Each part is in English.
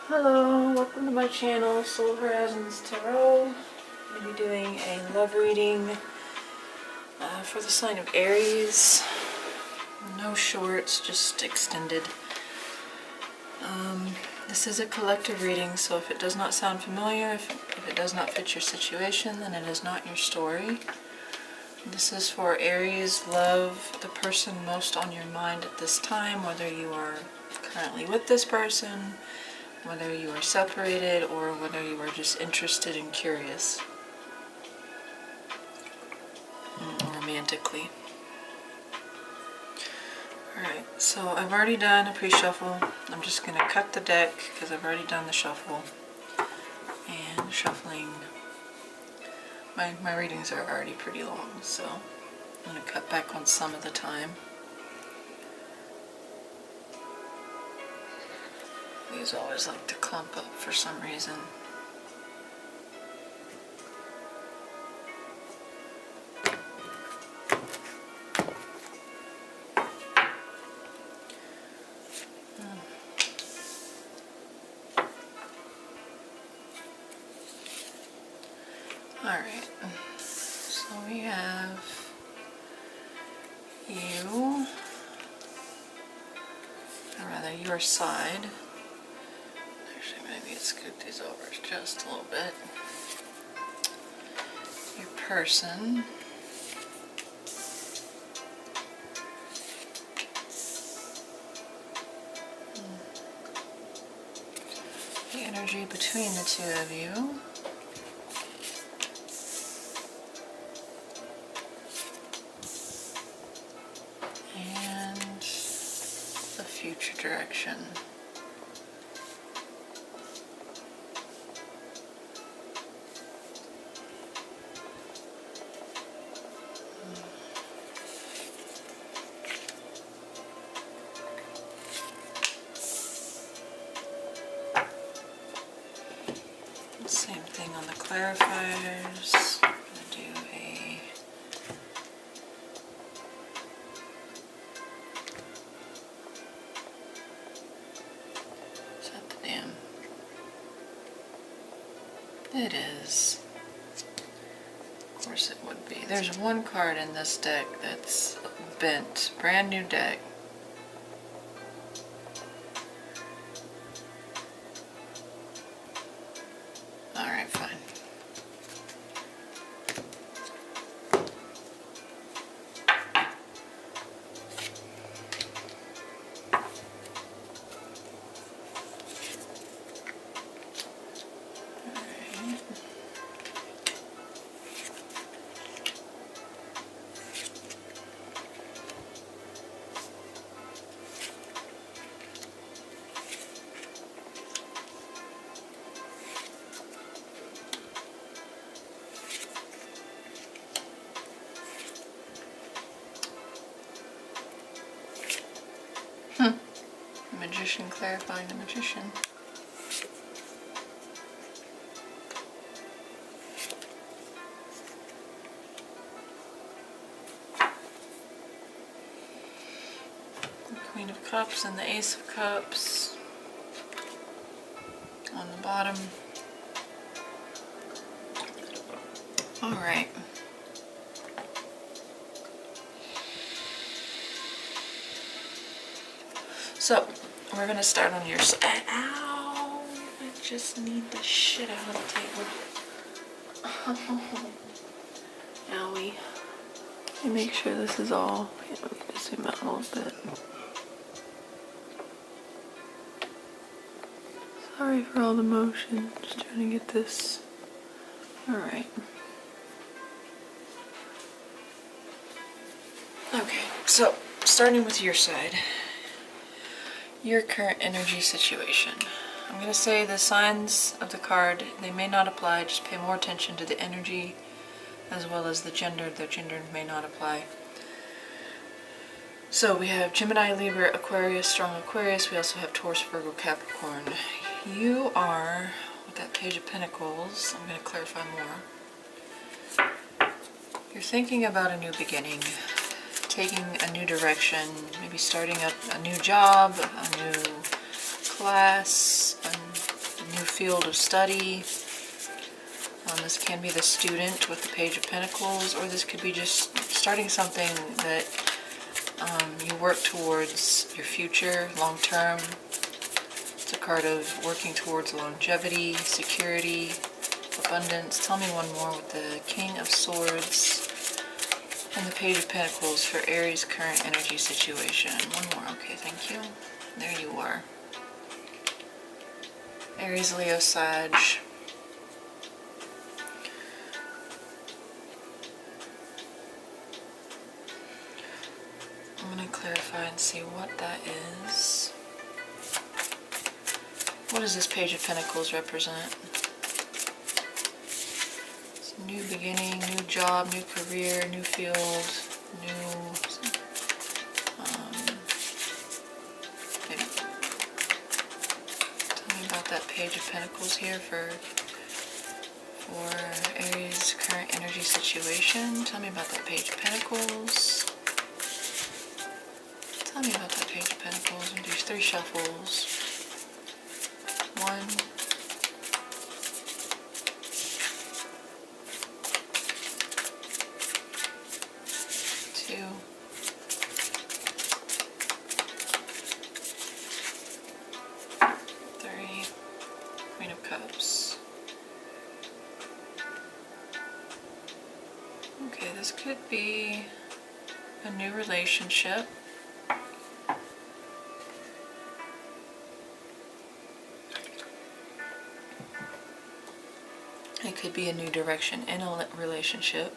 Hello, welcome to my channel, Soul Horizons Tarot. I'm going to be doing a love reading for the sign of Aries. No shorts, just extended. This is a collective reading, so if it does not sound familiar, if it does not fit your situation, then it is not your story. This is for Aries, love, the person most on your mind at this time, whether you are currently with this person, whether you are separated, or whether you are just interested and curious romantically. Alright, so I've already done a pre-shuffle. I'm just going to cut the deck because I've already done the shuffle. And shuffling, my readings are already pretty long, so I'm going to cut back on some of the time. These always like to clump up for some reason. Alright, so we have you, or rather your side. Actually, maybe I'd scoot these over just a little bit. Your person. The energy between the two of you. And the future direction. Same thing on the clarifiers. I'm going to do a is that the dam? It is. Of course it would be. There's one card in this deck that's bent. Brand new deck. Alright, fine. Magician clarifying the magician. The Queen of Cups and the Ace of Cups on the bottom. Alright. So, we're going to start on your side. Ow! I just need the shit out of the table. Owie. Let me make sure this is all. Let me just zoom out a little bit. Sorry for all the motion. Just trying to get this. Alright. Okay, so starting with your side. Your current energy situation. I'm going to say the signs of the card, they may not apply, just pay more attention to the energy as well as the gender. The gender may not apply. So we have Gemini, Libra, Aquarius, strong Aquarius. We also have Taurus, Virgo, Capricorn. You are, with that Page of Pentacles, I'm going to clarify more. You're thinking about a new beginning. Taking a new direction, maybe starting up a new job, a new class, new field of study. This can be the student with the Page of Pentacles, or this could be just starting something that you work towards your future, long term. It's a card of working towards longevity, security, abundance. Tell me one more with the King of Swords and the Page of Pentacles for Aries' current energy situation. One more. Okay, thank you. There you are. Aries, Leo, Sag. I'm going to clarify and see what that is. What does this Page of Pentacles represent? It's a new beginning, new job, new career, new field, new... tell me about that Page of Pentacles here for Aries' current energy situation. Tell me about that Page of Pentacles. Tell me about that Page of Pentacles. And do 3 shuffles. 1, 2, 3, Queen of Cups. Okay, this could be a new relationship. It could be a new direction in a relationship.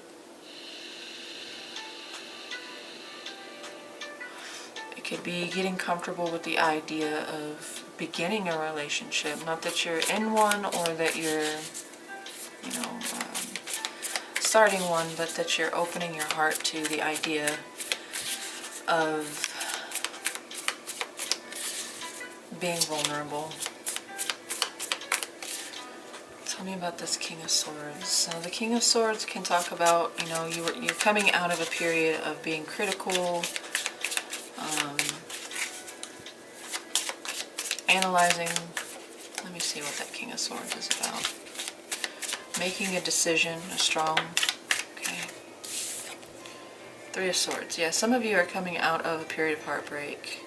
It could be getting comfortable with the idea of beginning a relationship. Not that you're in one or that you're, starting one, but that you're opening your heart to the idea of being vulnerable. Tell me about this King of Swords. So the King of Swords can talk about, you're coming out of a period of being critical, analyzing. Let me see what that King of Swords is about. Making a decision, a strong, okay. 3 of Swords. Yeah, some of you are coming out of a period of heartbreak.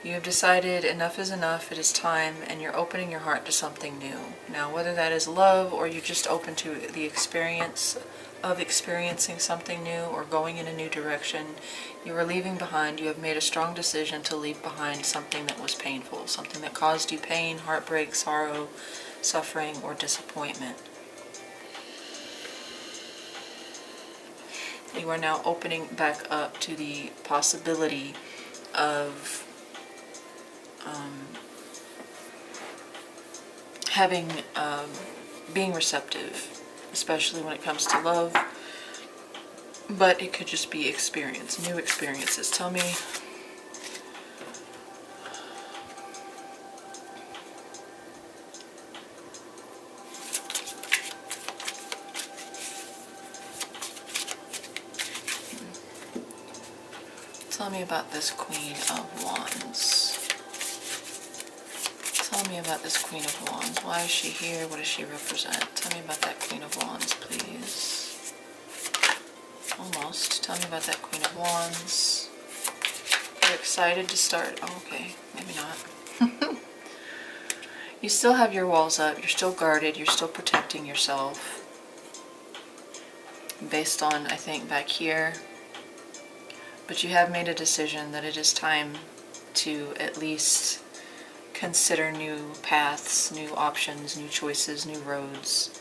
You have decided enough is enough, it is time, and you're opening your heart to something new. Now, whether that is love or you're just open to the experience of experiencing something new or going in a new direction, you are leaving behind, you have made a strong decision to leave behind something that was painful, something that caused you pain, heartbreak, sorrow, suffering, or disappointment. You are now opening back up to the possibility of being receptive, especially when it comes to love, but it could just be experience, new experiences. Tell me about this Queen of Wands. Tell me about this Queen of Wands. Why is she here? What does she represent? Tell me about that Queen of Wands, please. Almost. Tell me about that Queen of Wands. You're excited to start. Oh, okay. Maybe not. You still have your walls up. You're still guarded. You're still protecting yourself. Based on, I think, back here. But you have made a decision that it is time to at least consider new paths, new options, new choices, new roads,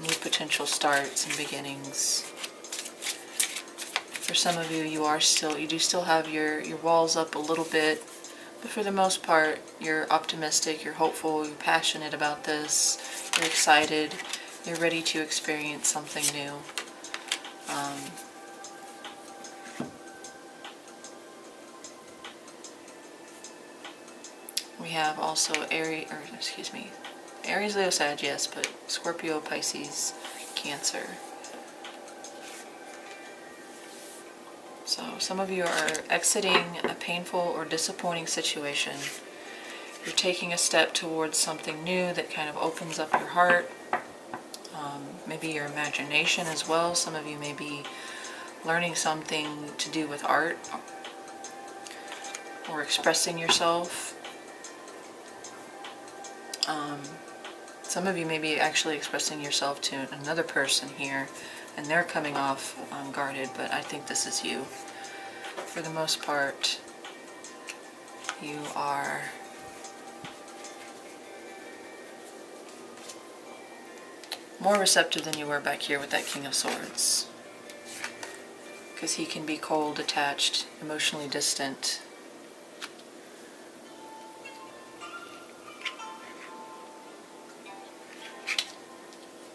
new potential starts and beginnings. For some of you, you do still have your walls up a little bit, but for the most part, you're optimistic, you're hopeful, you're passionate about this, you're excited, you're ready to experience something new. We have also Aries, Leo, Sag, yes, but Scorpio, Pisces, Cancer. So some of you are exiting a painful or disappointing situation. You're taking a step towards something new that kind of opens up your heart, maybe your imagination as well. Some of you may be learning something to do with art or expressing yourself. Some of you may be actually expressing yourself to another person here, and they're coming off guarded, but I think this is you. For the most part, you are more receptive than you were back here with that King of Swords. Because he can be cold, attached, emotionally distant.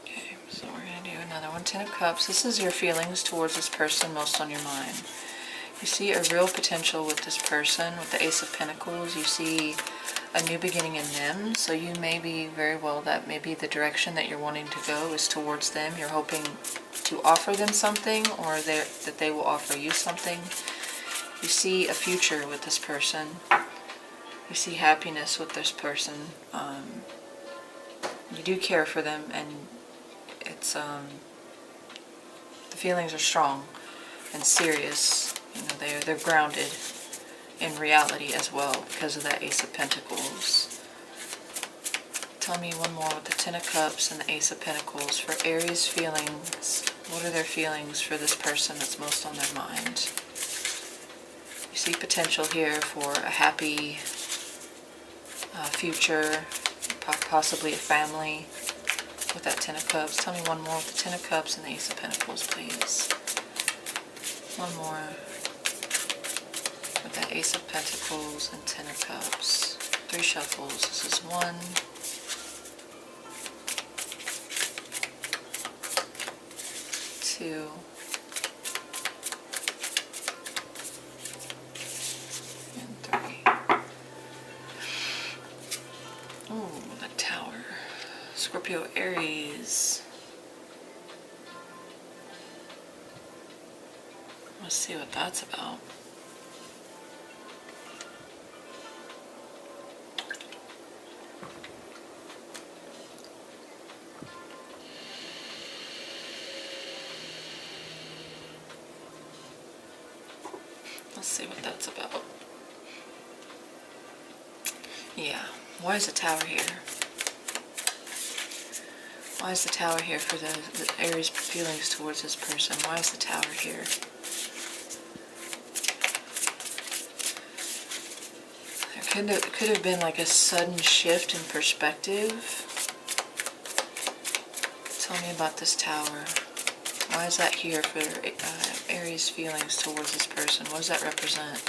Okay, so we're going to do another one. Ten of Cups. This is your feelings towards this person most on your mind. You see a real potential with this person. With the Ace of Pentacles, you see a new beginning in them. So you may be very well that maybe the direction that you're wanting to go is towards them. You're hoping to offer them something, or that they will offer you something. You see a future with this person. You see happiness with this person. You do care for them, and it's the feelings are strong and serious. You know, they're grounded in reality as well because of that Ace of Pentacles. Tell me one more with the Ten of Cups and the Ace of Pentacles for Aries feelings. What are their feelings for this person that's most on their mind? You see potential here for a happy future, possibly a family with that Ten of Cups. Tell me one more with the Ten of Cups and the Ace of Pentacles, please. One more with that Ace of Pentacles and Ten of Cups. 3 shuffles. This is 1, 2, and 3. Ooh, the Tower. Scorpio, Aries. Let's see what that's about. Let's see what that's about. Yeah, why is the Tower here? Why is the Tower here for the Aries feelings towards this person? Why is the Tower here? There could have been like a sudden shift in perspective. Tell me about this Tower. Why is that here for Aries feelings towards this person? What does that represent?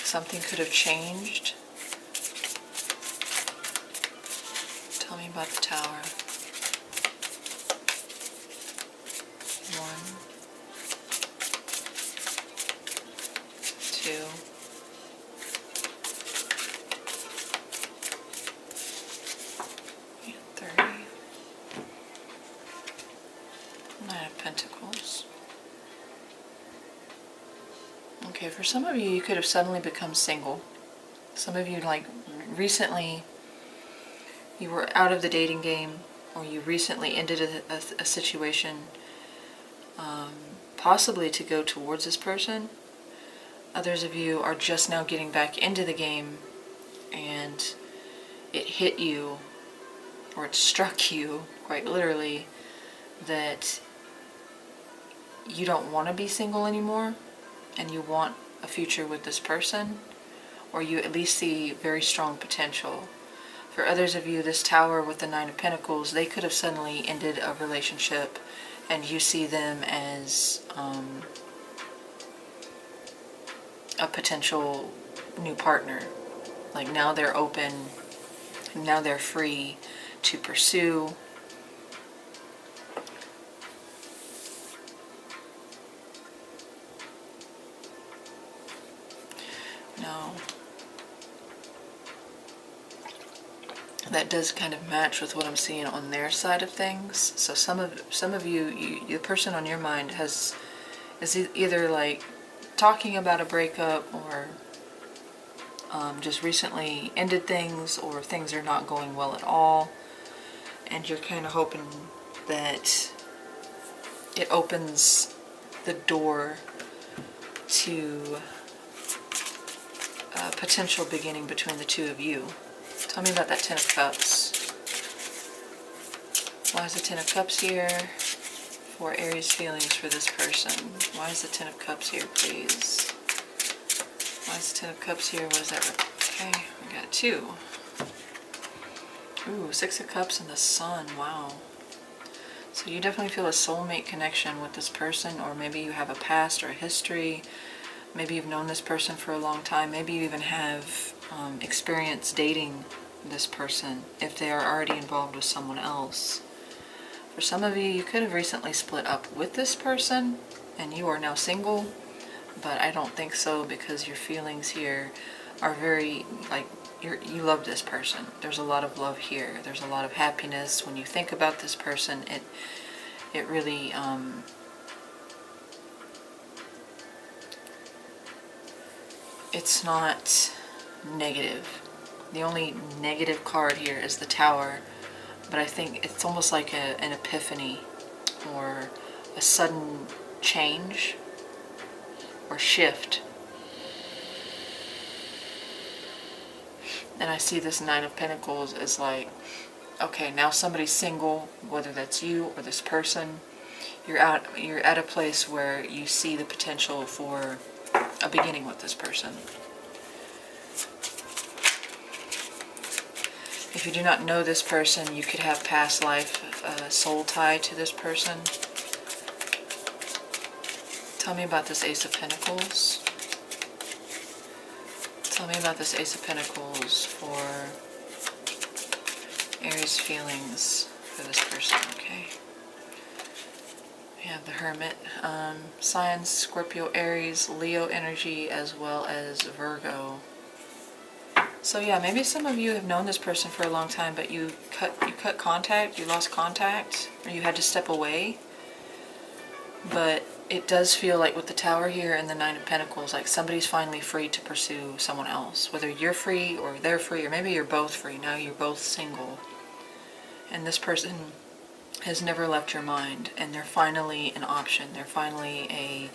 Something could have changed. Tell me about the Tower. 1, 2, and 3. 9 of Pentacles. Okay, for some of you, you could have suddenly become single. Some of you, like, recently, you were out of the dating game, or you recently ended a situation, possibly to go towards this person. Others of you are just now getting back into the game, and it hit you, or it struck you, quite literally, that you don't want to be single anymore, and you want a future with this person, or you at least see very strong potential. For others of you, this Tower with the 9 of Pentacles, they could have suddenly ended a relationship, and you see them as a potential new partner. Like, now they're open, now they're free to pursue. No. That does kind of match with what I'm seeing on their side of things. So some of you, the person on your mind is either like talking about a breakup, or just recently ended things, or things are not going well at all, and you're kind of hoping that it opens the door to a potential beginning between the two of you. Tell me about that Ten of Cups. Why is the Ten of Cups here for Aries feelings for this person? Why is the Ten of Cups here, please? Why is the Ten of Cups here? What is that? Okay, we got 2. Ooh, 6 of Cups and the Sun. Wow. So you definitely feel a soulmate connection with this person, or maybe you have a past or a history. Maybe you've known this person for a long time. Maybe you even have experience dating this person if they are already involved with someone else. For some of you, you could have recently split up with this person and you are now single, but I don't think so, because your feelings here are very, like, you love this person. There's a lot of love here. There's a lot of happiness. When you think about this person, it really, it's not negative. The only negative card here is the Tower, but I think it's almost like an epiphany or a sudden change or shift. And I see this Nine of Pentacles as like, okay, now somebody's single, whether that's you or this person. You're at a place where you see the potential for a beginning with this person. If you do not know this person, you could have past life soul tie to this person. Tell me about this Ace of Pentacles. Tell me about this Ace of Pentacles for Aries feelings for this person, okay? We have the Hermit, signs, Scorpio, Aries, Leo energy, as well as Virgo. So yeah, maybe some of you have known this person for a long time, but you cut contact, you lost contact, or you had to step away. But it does feel like with the Tower here and the Nine of Pentacles, like somebody's finally free to pursue someone else. Whether you're free or they're free, or maybe you're both free. Now you're both single. And this person has never left your mind, and they're finally an option. They're finally a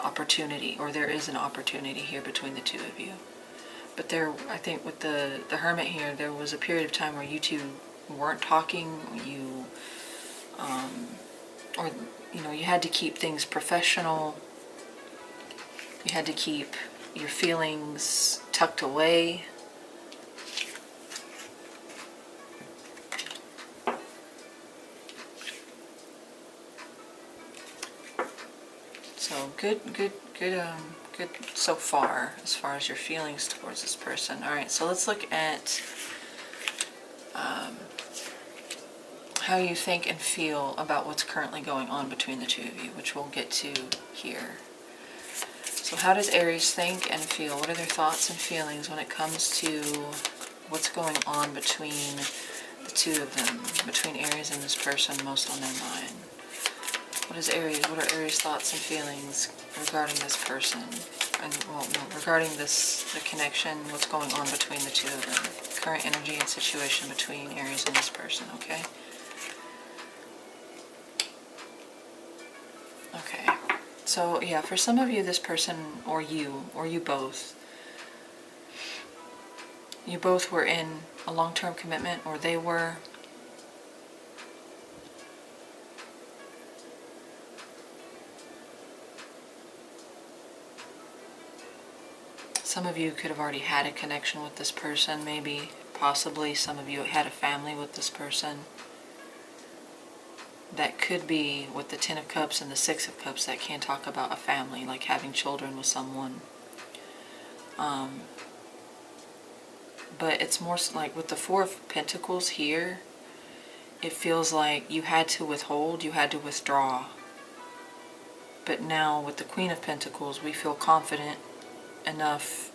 opportunity, or there is an opportunity here between the two of you. But there, I think with the Hermit here, there was a period of time where you two weren't talking. You, or you know, you had to keep things professional. You had to keep your feelings tucked away. So good so far as your feelings towards this person. All right, so let's look at how you think and feel about what's currently going on between the two of you, which we'll get to here. So how does Aries think and feel? What are their thoughts and feelings when it comes to what's going on between the two of them, between Aries and this person, most on their mind? What are Aries' thoughts and feelings regarding this person? And, well, no, regarding the connection, what's going on between the two of them. Current energy and situation between Aries and this person, okay? Okay, so yeah, for some of you, this person, or you both were in a long-term commitment, or they were. Some of you could have already had a connection with this person, maybe, possibly. Some of you had a family with this person. That could be with the Ten of Cups and the Six of Cups, that can talk about a family, like having children with someone. But it's more like with the Four of Pentacles here, it feels like you had to withhold, you had to withdraw. But now with the Queen of Pentacles, we feel confident enough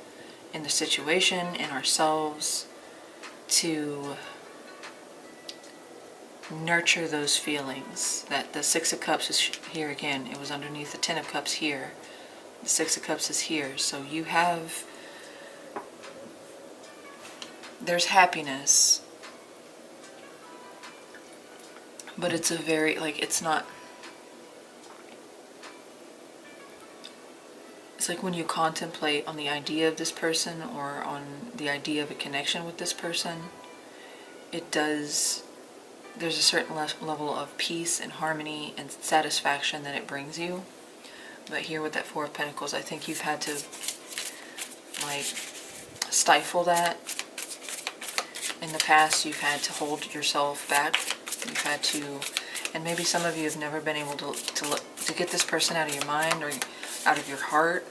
in the situation, in ourselves, to nurture those feelings. That the Six of Cups is here again. It was underneath the Ten of Cups here. The Six of Cups is here. So you have there's happiness, but it's a very, like, it's not, it's like when you contemplate on the idea of this person or on the idea of a connection with this person, it does, there's a certain level of peace and harmony and satisfaction that it brings you. But here with that Four of Pentacles, I think you've had to, like, stifle that. In the past, you've had to hold yourself back. You've had to, and maybe some of you have never been able to get this person out of your mind or out of your heart.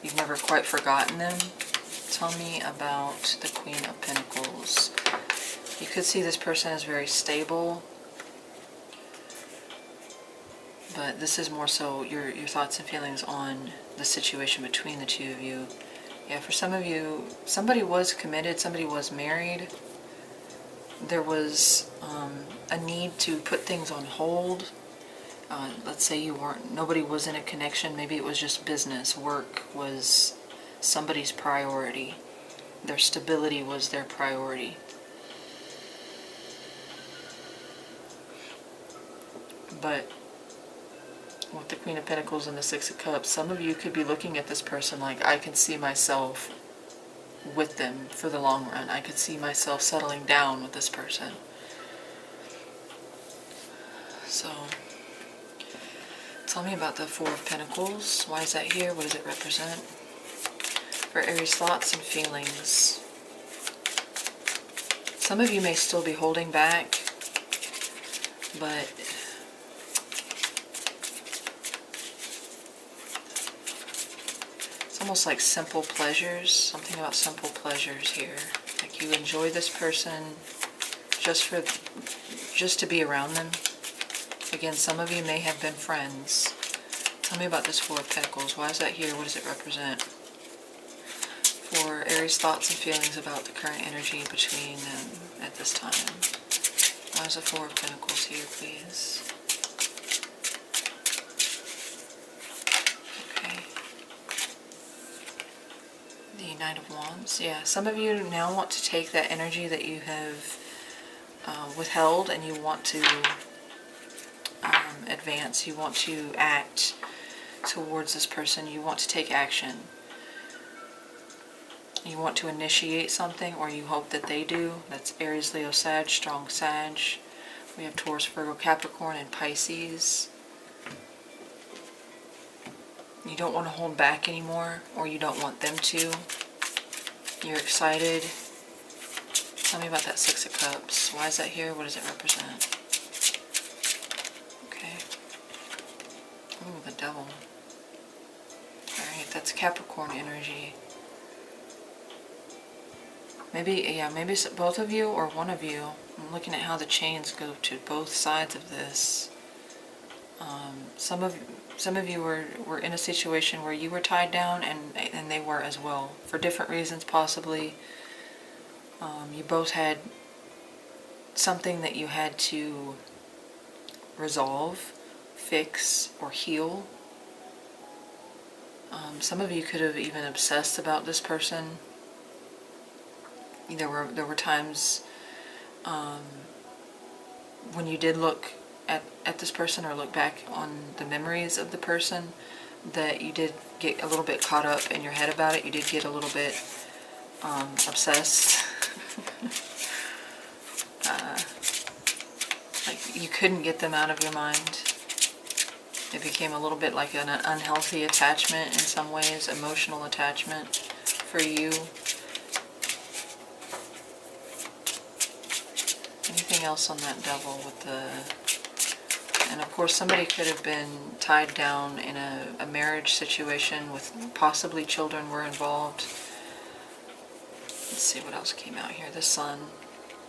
You've never quite forgotten them. Tell me about the Queen of Pentacles. You could see this person as very stable, but this is more so your thoughts and feelings on the situation between the two of you. Yeah, for some of you, somebody was committed, somebody was married. There was a need to put things on hold. Let's say nobody was in a connection, maybe it was just business, work was somebody's priority. Their stability was their priority. But with the Queen of Pentacles and the Six of Cups, some of you could be looking at this person like, I can see myself with them for the long run. I could see myself settling down with this person. So, tell me about the Four of Pentacles. Why is that here? What does it represent? For Aries, thoughts and feelings. Some of you may still be holding back, but it's almost like simple pleasures. Something about simple pleasures here. Like you enjoy this person just to be around them. Again, some of you may have been friends. Tell me about this Four of Pentacles. Why is that here? What does it represent? For Aries, thoughts and feelings about the current energy between them at this time. Why is the Four of Pentacles here, please? Okay. The Knight of Wands. Yeah, some of you now want to take that energy that you have withheld and you want to advance. You want to act towards this person. You want to take action. You want to initiate something, or you hope that they do. That's Aries, Leo, Sag, strong Sag. We have Taurus, Virgo, Capricorn, and Pisces. You don't want to hold back anymore, or you don't want them to. You're excited. Tell me about that Six of Cups. Why is that here? What does it represent? Okay. Ooh, the Devil. Alright, that's Capricorn energy. Maybe both of you or one of you. I'm looking at how the chains go to both sides of this. Some of you were in a situation where you were tied down and they were as well. For different reasons possibly. You both had something that you had to resolve, fix, or heal. Some of you could have even obsessed about this person. There were times when you did look at this person or look back on the memories of the person that you did get a little bit caught up in your head about it. You did get a little bit obsessed. Like you couldn't get them out of your mind. It became a little bit like an unhealthy attachment in some ways, emotional attachment for you. Anything else on that Devil with the... And of course somebody could have been tied down in a marriage situation with possibly children were involved. Let's see what else came out here. The Sun.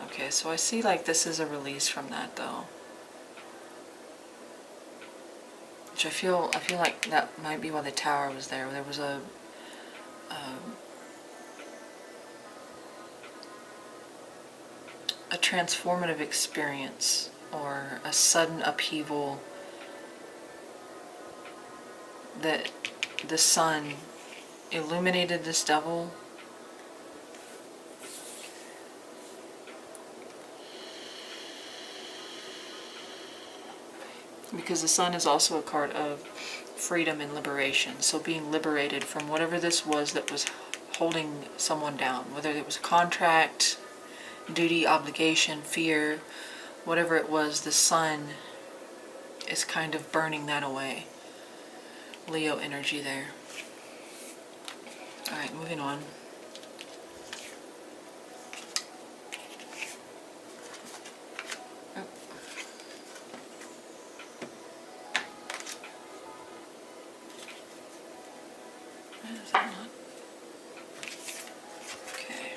Okay, so I see like this is a release from that though. Which I feel like that might be why the Tower was there. There was a transformative experience or a sudden upheaval that the Sun illuminated this Devil because the Sun is also a card of freedom and liberation. So being liberated from whatever this was that was holding someone down, whether it was a contract, duty, obligation, fear, whatever it was, the Sun is kind of burning that away. Leo energy there. Alright, moving on. Is that not? Okay.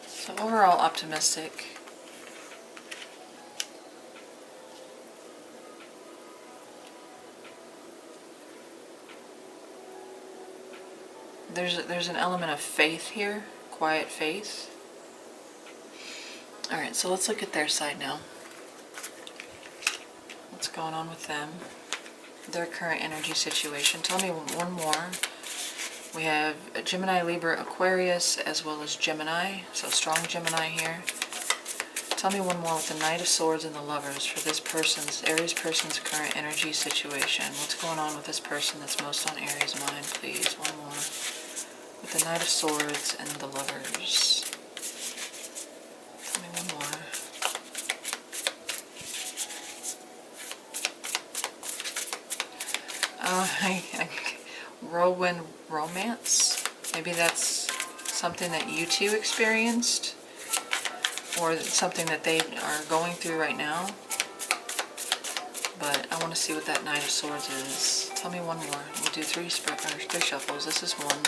So overall optimistic. There's an element of faith here, quiet faith. Alright, so let's look at their side now. What's going on with them? Their current energy situation. Tell me one more. We have Gemini, Libra, Aquarius, as well as Gemini. So strong Gemini here. Tell me one more with the Knight of Swords and the Lovers for this person's, Aries person's current energy situation. What's going on with this person that's most on Aries' mind, please? One more. With the Knight of Swords and the Lovers. Tell me one more. Whirlwind romance. Maybe that's something that you two experienced, or something that they are going through right now. But I want to see what that Knight of Swords is. Tell me one more. We'll do three shuffles. This is one.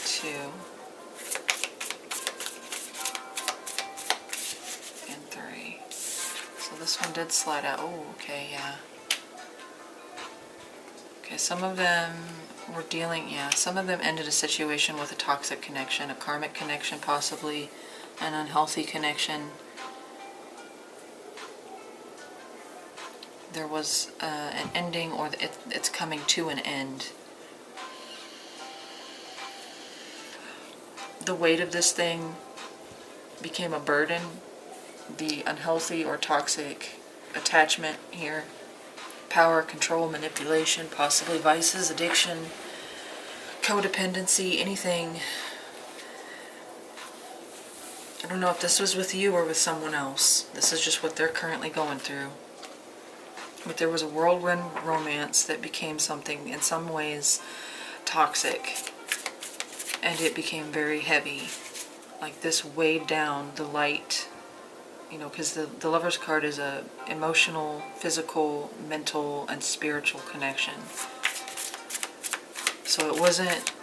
Two. And three. So this one did slide out. Oh, okay, yeah. Okay, some of them were dealing, some of them ended a situation with a toxic connection, a karmic connection possibly, an unhealthy connection. There was an ending, or it's coming to an end. The weight of this thing became a burden. The unhealthy or toxic attachment here. Power, control, manipulation, possibly vices, addiction, codependency, anything. I don't know if this was with you or with someone else. This is just what they're currently going through. But there was a whirlwind romance that became something in some ways toxic. And it became very heavy. Like this weighed down the light. You know, because the Lover's card is a emotional, physical, mental, and spiritual connection. So it wasn't,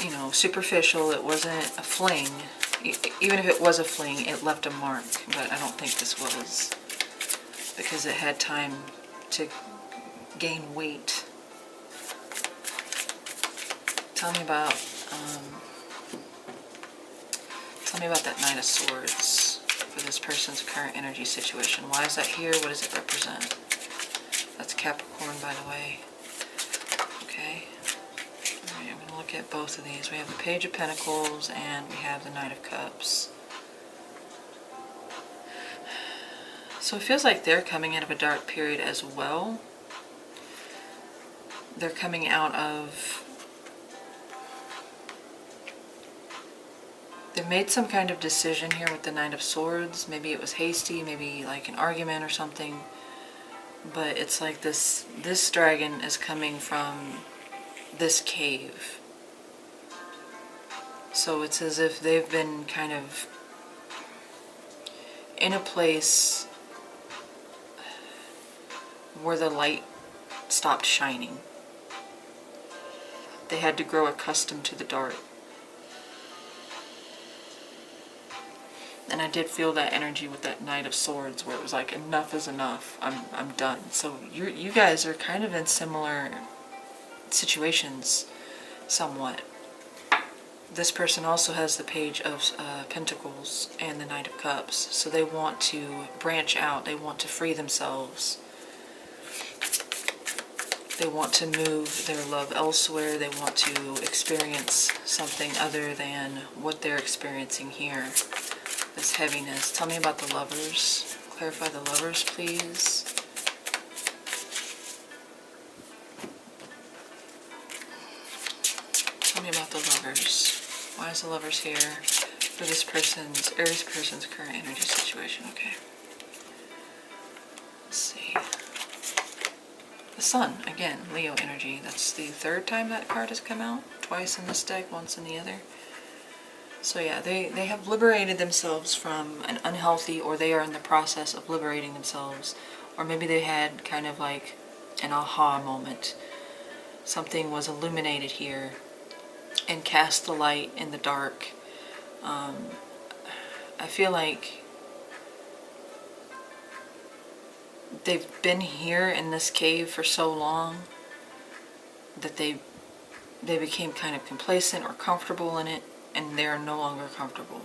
you know, superficial. It wasn't a fling. Even if it was a fling, it left a mark. But I don't think this was, because it had time to gain weight. Tell me about that Knight of Swords for this person's current energy situation. Why is that here? What does it represent? That's Capricorn, by the way. Okay. Alright, I'm going to look at both of these. We have the Page of Pentacles and we have the Knight of Cups. So it feels like they're coming out of a dark period as well. They're coming out of... They made some kind of decision here with the Knight of Swords. Maybe it was hasty, maybe like an argument or something. But it's like this dragon is coming from this cave. So it's as if they've been kind of in a place where the light stopped shining. They had to grow accustomed to the dark. And I did feel that energy with that Knight of Swords, where it was like, enough is enough. I'm done. So you guys are kind of in similar situations, somewhat. This person also has the Page of Pentacles and the Knight of Cups. So they want to branch out. They want to free themselves. They want to move their love elsewhere. They want to experience something other than what they're experiencing here. This heaviness. Tell me about the Lovers. Clarify the Lovers, please. Tell me about the Lovers. Why is the Lovers here for this person's, Aries person's current energy situation? Okay. Let's see. The Sun, again, Leo energy. That's the third time that card has come out. Twice in this deck, once in the other. So yeah, they have liberated themselves from an unhealthy, or they are in the process of liberating themselves. Or maybe they had kind of like an aha moment. Something was illuminated here and cast the light in the dark. I feel like they've been here in this cave for so long that they became kind of complacent or comfortable in it, and they're no longer comfortable.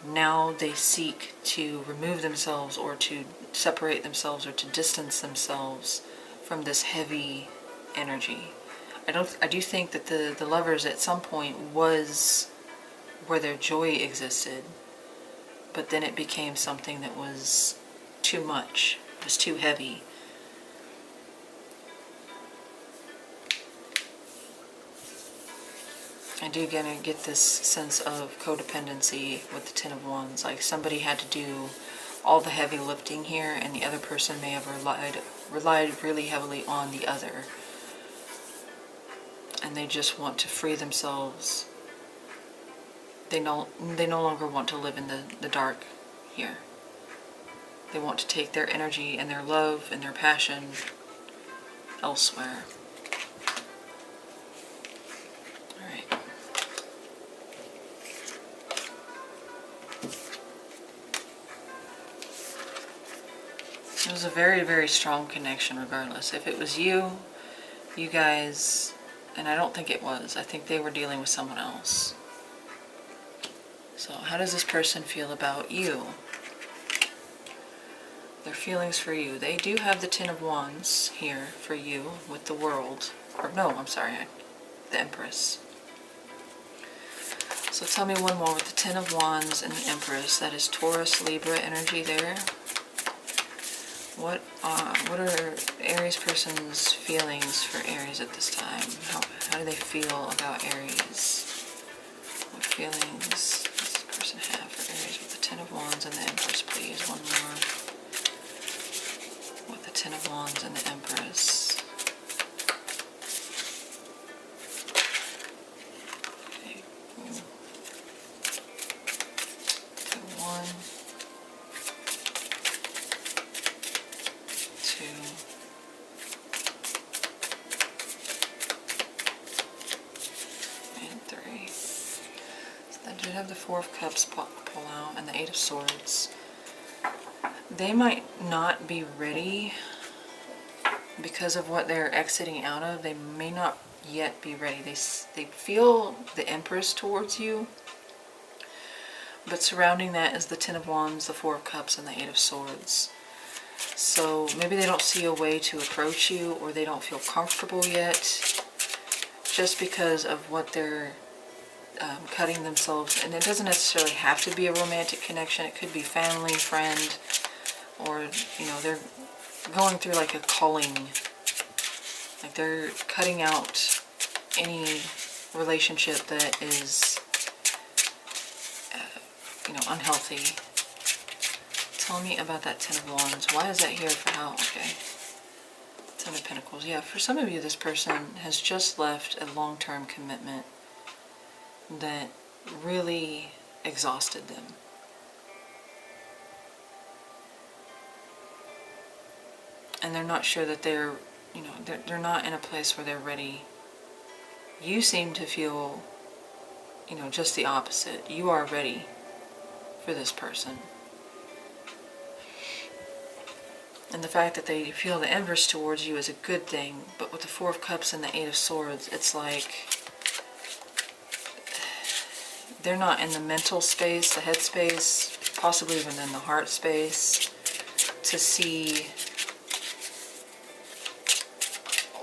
Now they seek to remove themselves, or to separate themselves, or to distance themselves from this heavy energy. I do think that the Lovers at some point was where their joy existed, but then it became something that was too much. It was too heavy. I do get this sense of codependency with the Ten of Wands. Like somebody had to do all the heavy lifting here, and the other person may have relied really heavily on the other. And they just want to free themselves. They no longer want to live in the dark here. They want to take their energy and their love and their passion elsewhere. Alright. It was a very, very strong connection regardless. If it was you guys, and I don't think it was. I think they were dealing with someone else. So how does this person feel about you? Their feelings for you. They do have the Ten of Wands here for you with the World. Or no, I'm sorry, the Empress. So tell me one more with the Ten of Wands and the Empress. That is Taurus, Libra energy there. What are Aries person's feelings for Aries at this time? How do they feel about Aries? What feelings does this person have for Aries with the Ten of Wands and the Empress, please? One more. With the Ten of Wands and the Empress. Okay. So 1, 2, and 3. So then did have the Four of Cups pull out, and the Eight of Swords. They might not be ready because of what they're exiting out of. They may not yet be ready. They feel the Empress towards you, but surrounding that is the Ten of Wands, the Four of Cups, and the Eight of Swords. So maybe they don't see a way to approach you, or they don't feel comfortable yet, just because of what they're cutting themselves. And it doesn't necessarily have to be a romantic connection. It could be family, friend, or, you know, they're going through like a culling. Like they're cutting out any relationship that is, you know, unhealthy. Tell me about that Ten of Wands. Why is that here for how? Okay. Ten of Pentacles. Yeah, for some of you, this person has just left a long-term commitment that really exhausted them. And they're not sure that they're, you know, they're not in a place where they're ready. You seem to feel, you know, just the opposite. You are ready for this person. And the fact that they feel the Empress towards you is a good thing, but with the Four of Cups and the Eight of Swords, it's like they're not in the mental space, the head space, possibly even in the heart space, to see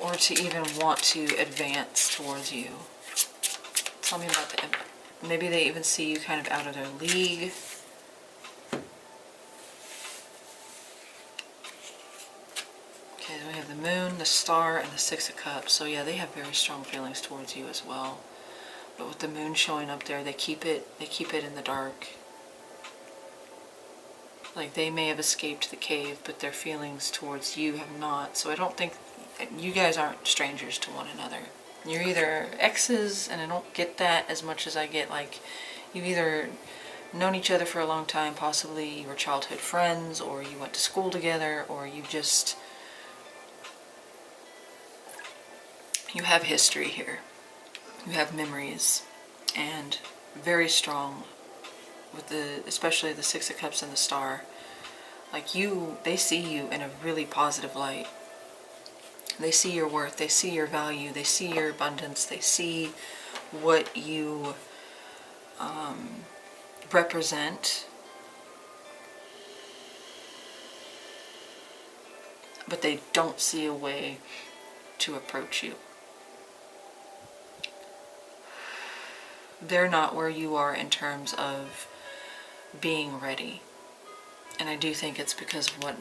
or to even want to advance towards you. Tell me about maybe they even see you kind of out of their league. Okay, then we have the Moon, the Star, and the Six of Cups. So yeah, they have very strong feelings towards you as well. But with the Moon showing up there, they keep it in the dark. Like, they may have escaped the cave, but their feelings towards you have not. So I don't think, you guys aren't strangers to one another. You're either exes, and I don't get that as much as I get, like, you've either known each other for a long time, possibly you were childhood friends, or you went to school together, or you have history here. You have memories, and very strong with especially the Six of Cups and the Star. Like, they see you in a really positive light. They see your worth, they see your value, they see your abundance, they see what you represent. But they don't see a way to approach you. They're not where you are in terms of being ready. And I do think it's because of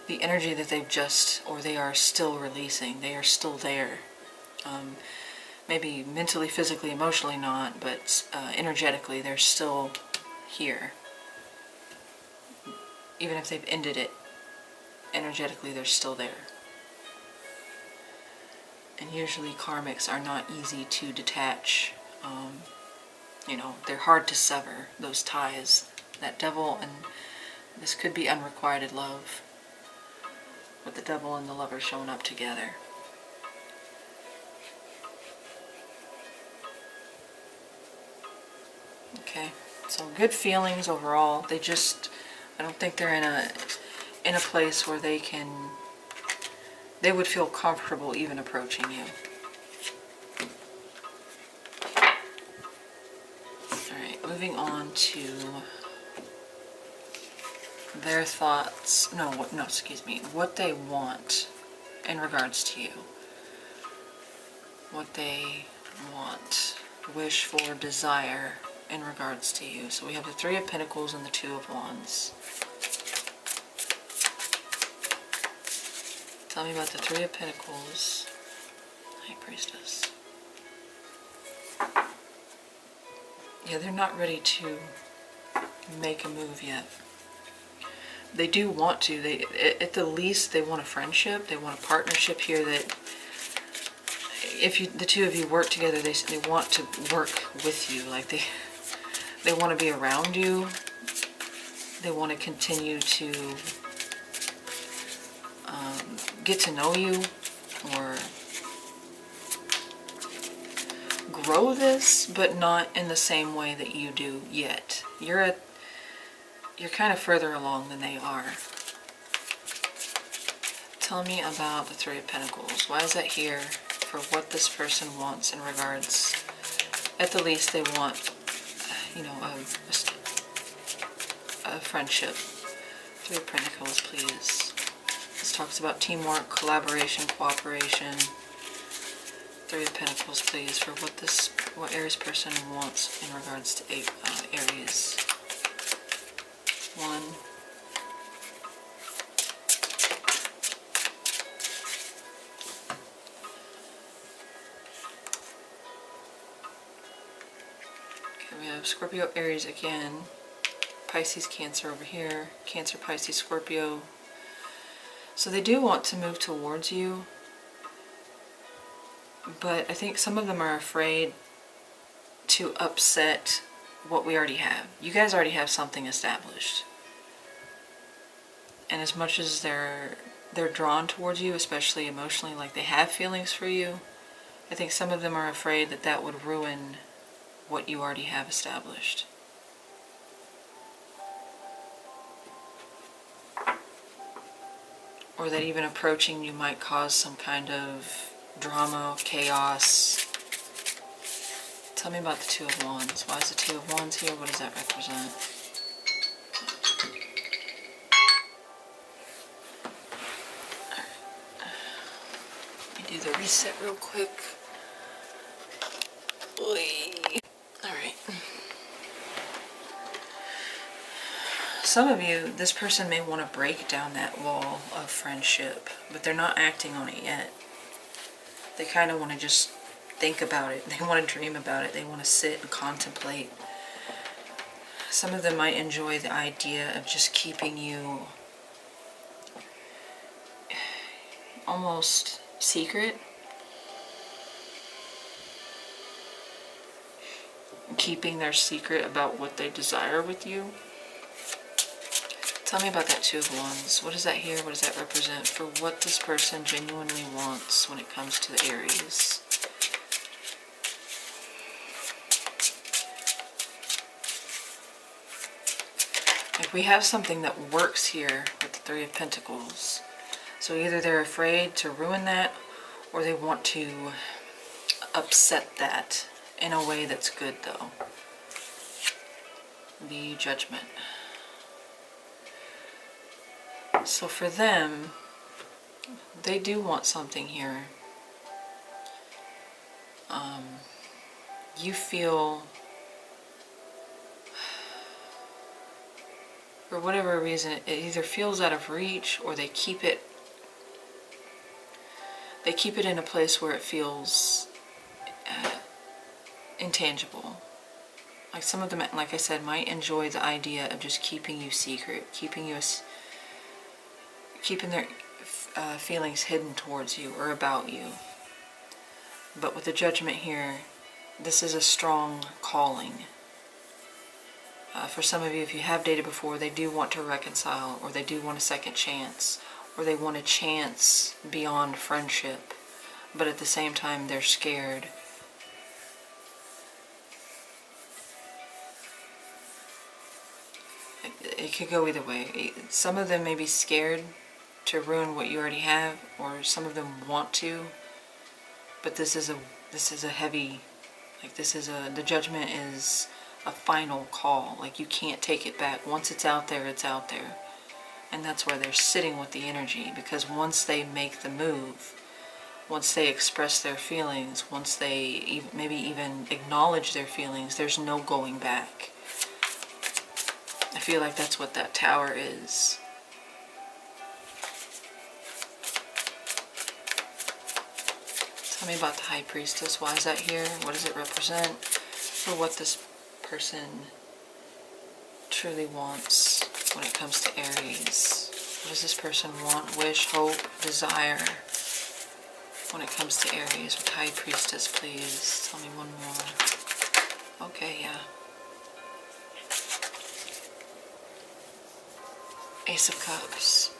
the energy that they are still releasing. They are still there. Maybe mentally, physically, emotionally not, but energetically they're still here. Even if they've ended it, energetically they're still there. And usually karmics are not easy to detach. They're hard to sever, those ties. That Devil, and this could be unrequited love, with the Devil and the Lover showing up together. Okay, so good feelings overall. I don't think they're in a place where they would feel comfortable even approaching you. Alright, moving on to their thoughts, what they want in regards to you. What they want, wish for, desire in regards to you. So we have the Three of Pentacles and the Two of Wands. Tell me about the Three of Pentacles, High Priestess. Yeah, they're not ready to make a move yet. They do want to. At the least, they want a friendship. They want a partnership here that, if the two of you work together, they want to work with you. Like, they want to be around you. They want to continue to get to know you, or grow this, but not in the same way that you do yet. You're kind of further along than they are. Tell me about the Three of Pentacles. Why is that here for what this person wants in regards, at the least they want, a friendship. Three of Pentacles, please. This talks about teamwork, collaboration, cooperation. Three of Pentacles, please, for what Aries person wants in regards to Aries. One. Okay, we have Scorpio, Aries again. Pisces, Cancer over here. Cancer, Pisces, Scorpio. So they do want to move towards you, but I think some of them are afraid to upset what we already have. You guys already have something established. And as much as they're drawn towards you, especially emotionally, like they have feelings for you, I think some of them are afraid that that would ruin what you already have established. Or that even approaching you might cause some kind of drama, chaos. Tell me about the Two of Wands. Why is the Two of Wands here? What does that represent? Do the reset real quick. Alright. Some of you, this person may want to break down that wall of friendship, but they're not acting on it yet. They kind of want to just think about it. They want to dream about it. They want to sit and contemplate. Some of them might enjoy the idea of just keeping you almost secret. Keeping their secret about what they desire with you. Tell me about that Two of Wands. What is that here? What does that represent for what this person genuinely wants when it comes to the Aries? Like, we have something that works here with the Three of Pentacles. So either they're afraid to ruin that, or they want to upset that in a way that's good, though. The Judgment. So for them, they do want something here. You feel, for whatever reason, it either feels out of reach, or they keep it in a place where it feels intangible. Like, some of them, like I said, might enjoy the idea of just keeping you secret, keeping their feelings hidden towards you or about you. But with the Judgment here, this is a strong calling. For some of you, if you have dated before, they do want to reconcile, or they do want a second chance, or they want a chance beyond friendship. But at the same time, they're scared. It could go either way. Some of them may be scared to ruin what you already have, or some of them want to. But this is a heavy, like, the Judgment is a final call. Like, you can't take it back. Once it's out there, it's out there. And that's why they're sitting with the energy, because once they make the move, once they express their feelings, once they maybe even acknowledge their feelings, there's no going back. I feel like that's what that Tower is. Tell me about the High Priestess. Why is that here? What does it represent for what this person truly wants when it comes to Aries? What does this person want, wish, hope, desire when it comes to Aries with High Priestess, please? Tell me one more. Okay, yeah. Ace of Cups.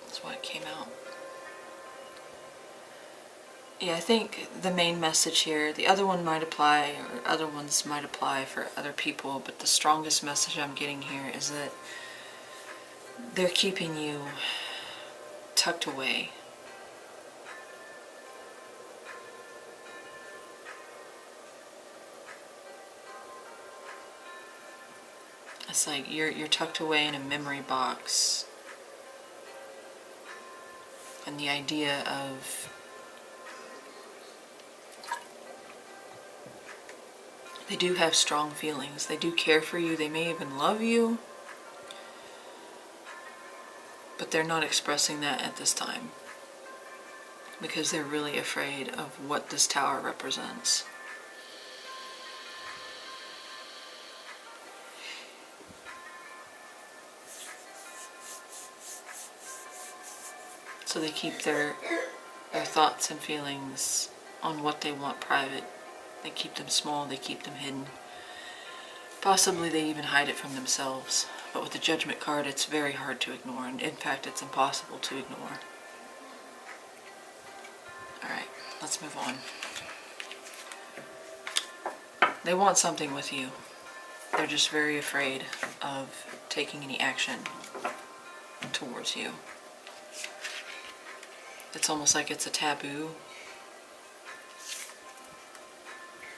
That's what it came out. Yeah, I think the main message here, the other one might apply, or other ones might apply for other people, but the strongest message I'm getting here is that they're keeping you tucked away. It's like you're tucked away in a memory box. And the idea of they do have strong feelings. They do care for you. They may even love you. But they're not expressing that at this time, because they're really afraid of what this Tower represents. So they keep their thoughts and feelings on what they want private. They keep them small, they keep them hidden. Possibly they even hide it from themselves. But with the Judgment card, it's very hard to ignore. And in fact, it's impossible to ignore. Alright, let's move on. They want something with you. They're just very afraid of taking any action towards you. It's almost like it's a taboo,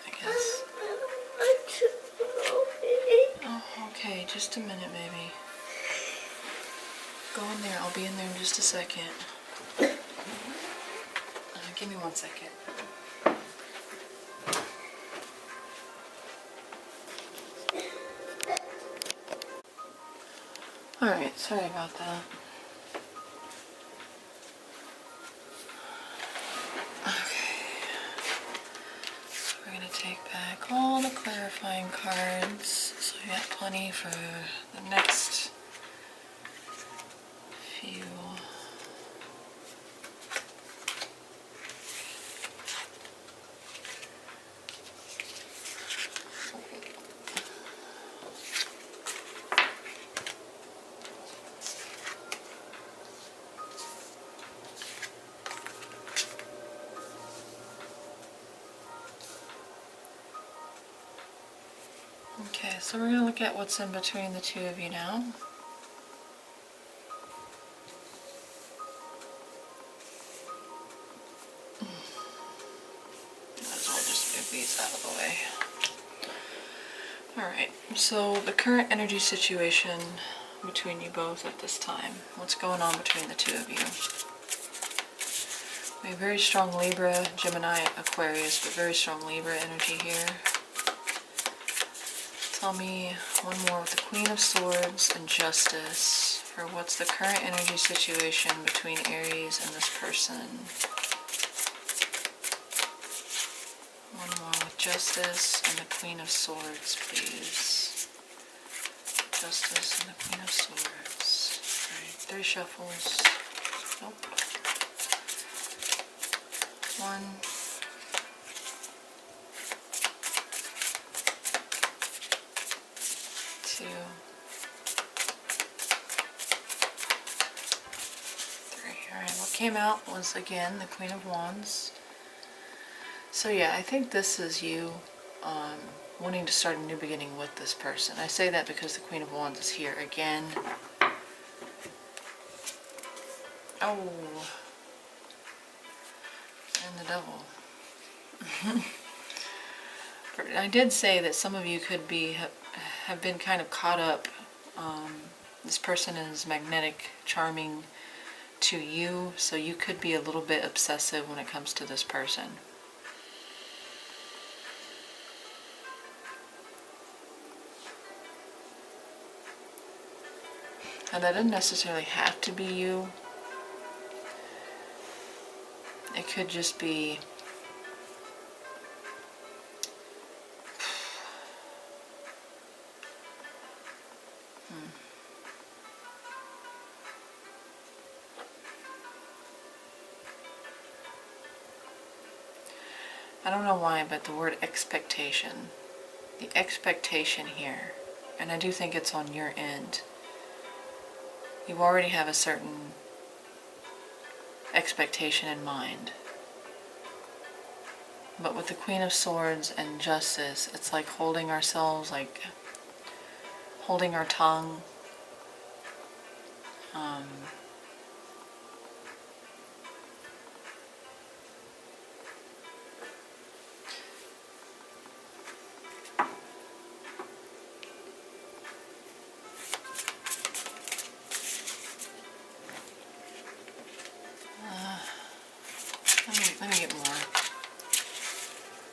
I guess. Oh, okay, just a minute, baby. Go in there. I'll be in there in just a second. Give me 1 second. Alright, sorry about that. Okay. We're going to take back all the clarifying cards, so we got plenty for the next few. Okay, so we're going to look at what's in between the two of you now. Might as well just move these out of the way. Alright, so the current energy situation between you both at this time. What's going on between the two of you? We have very strong Libra, Gemini, Aquarius, but very strong Libra energy here. Tell me one more with the Queen of Swords and Justice for what's the current energy situation between Aries and this person. One more with Justice and the Queen of Swords, please. Justice and the Queen of Swords. Alright, 3 shuffles. Nope. 1. 2. 3. Alright, what came out was again the Queen of Wands. So yeah, I think this is you wanting to start a new beginning with this person. I say that because the Queen of Wands is here again. Oh, and the Devil. I did say that some of you could have been kind of caught up. This person is magnetic, charming to you, so you could be a little bit obsessive when it comes to this person. And that doesn't necessarily have to be you. It could just be I don't know why, but the word expectation, the expectation here, and I do think it's on your end. You already have a certain expectation in mind. But with the Queen of Swords and Justice, it's like holding ourselves, like holding our tongue. Let me get more.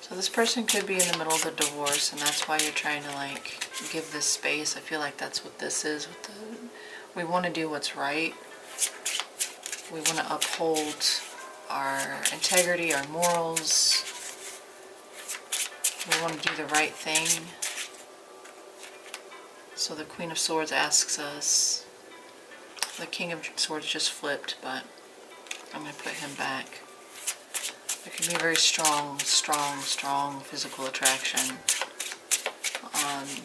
So this person could be in the middle of the divorce, and that's why you're trying to like give this space. I feel like that's what this is. We want to do what's right. We want to uphold our integrity, our morals. We want to do the right thing. So the Queen of Swords asks us. The King of Swords just flipped, but I'm going to put him back. There can be very strong physical attraction.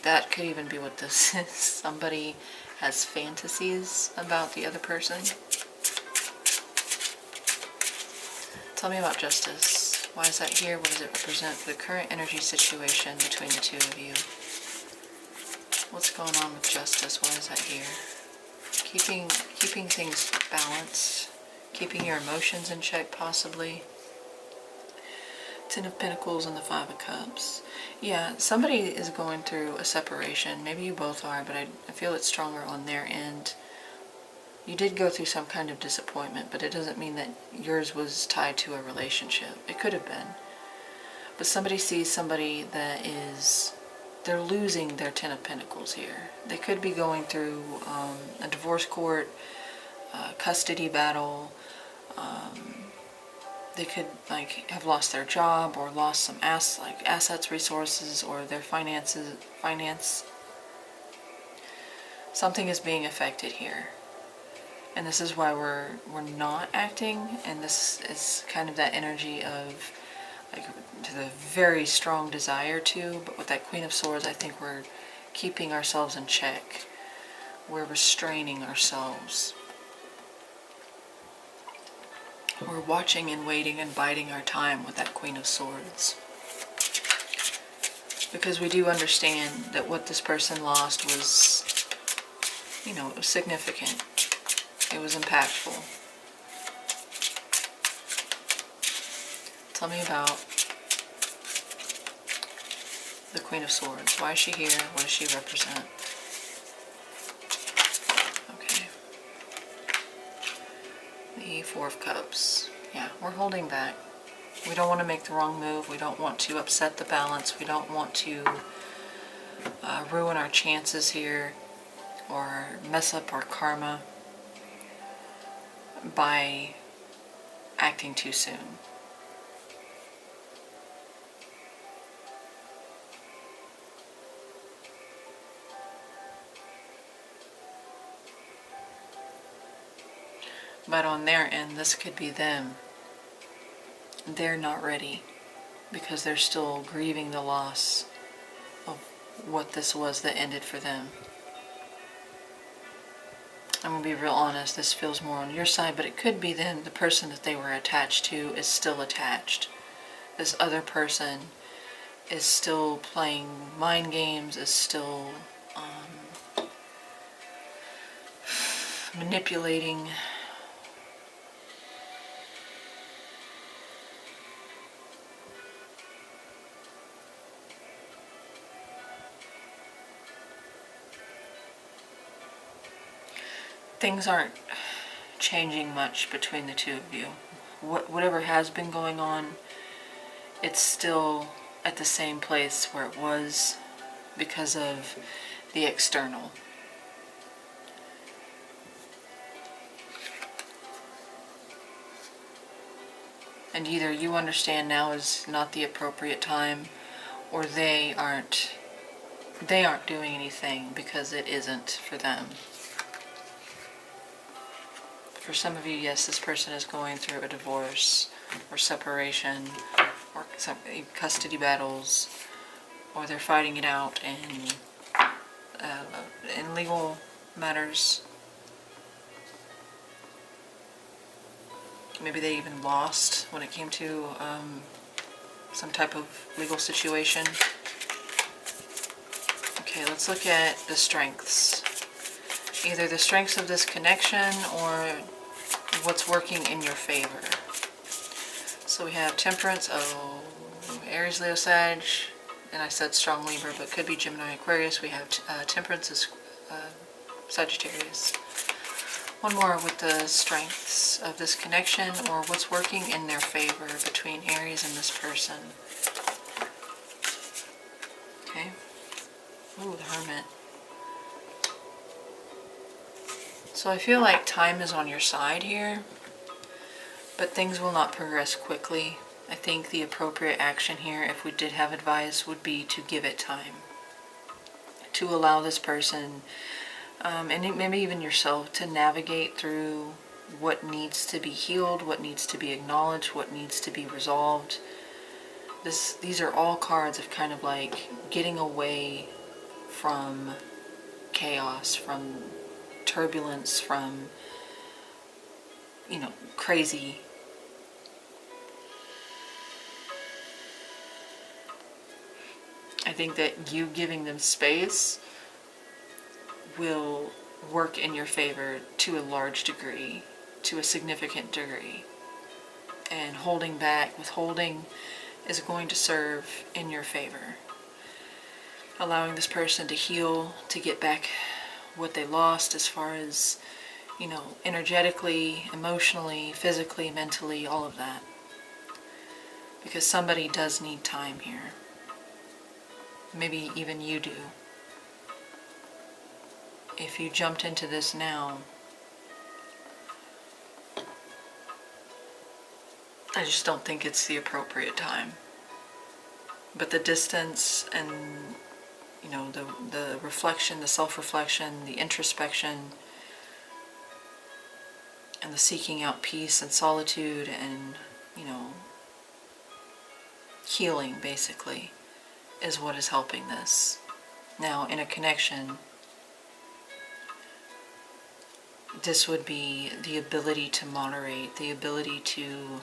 That could even be what this is. Somebody has fantasies about the other person. Tell me about Justice. Why is that here? What does it represent for the current energy situation between the two of you? What's going on with Justice? Why is that here? Keeping things balanced. Keeping your emotions in check, possibly. Ten of Pentacles and the Five of Cups. Yeah, somebody is going through a separation. Maybe you both are, but I feel it's stronger on their end. You did go through some kind of disappointment, but it doesn't mean that yours was tied to a relationship. It could have been. But somebody sees somebody that is, they're losing their Ten of Pentacles here. They could be going through a divorce court, a custody battle. They could like have lost their job or lost some assets, resources, or their finance. Something is being affected here. And this is why we're not acting, and this is kind of that energy of like the very strong desire to, but with that Queen of Swords, I think we're keeping ourselves in check. We're restraining ourselves. We're watching and waiting and biding our time with that Queen of Swords. Because we do understand that what this person lost was, you know, it was significant. It was impactful. Tell me about the Queen of Swords. Why is she here? What does she represent? Okay. The Four of Cups. Yeah, we're holding back. We don't want to make the wrong move. We don't want to upset the balance. We don't want to ruin our chances here or mess up our karma by acting too soon. But on their end, this could be them. They're not ready because they're still grieving the loss of what this was that ended for them. I'm going to be real honest, this feels more on your side, but it could be then the person that they were attached to is still attached. This other person is still playing mind games, is still manipulating. Things aren't changing much between the two of you. Whatever has been going on, it's still at the same place where it was because of the external. And either you understand now is not the appropriate time, or they aren't doing anything because it isn't for them. For some of you, yes, this person is going through a divorce or separation or some custody battles, or they're fighting it out in legal matters. Maybe they even lost when it came to some type of legal situation. Okay, let's look at the strengths. Either the strengths of this connection or what's working in your favor. So we have Temperance, Aries, Leo, Sag, and I said strong Libra, but could be Gemini, Aquarius. We have Temperance is Sagittarius. One more with the strengths of this connection or what's working in their favor between Aries and this person. Okay. Ooh, the Hermit. So I feel like time is on your side here, but things will not progress quickly. I think the appropriate action here, if we did have advice, would be to give it time. To allow this person, and maybe even yourself, to navigate through what needs to be healed, what needs to be acknowledged, what needs to be resolved. These are all cards of kind of like getting away from chaos, from turbulence, from, crazy. I think that you giving them space will work in your favor to a large degree, to a significant degree. And holding back, withholding, is going to serve in your favor. Allowing this person to heal, to get back what they lost as far as, you know, energetically, emotionally, physically, mentally, all of that. Because somebody does need time here. Maybe even you do. If you jumped into this now, I just don't think it's the appropriate time. But the distance and, you know, the reflection, the self-reflection, the introspection, and the seeking out peace and solitude and, you know, healing, basically, is what is helping this. Now, in a connection, this would be the ability to moderate, the ability to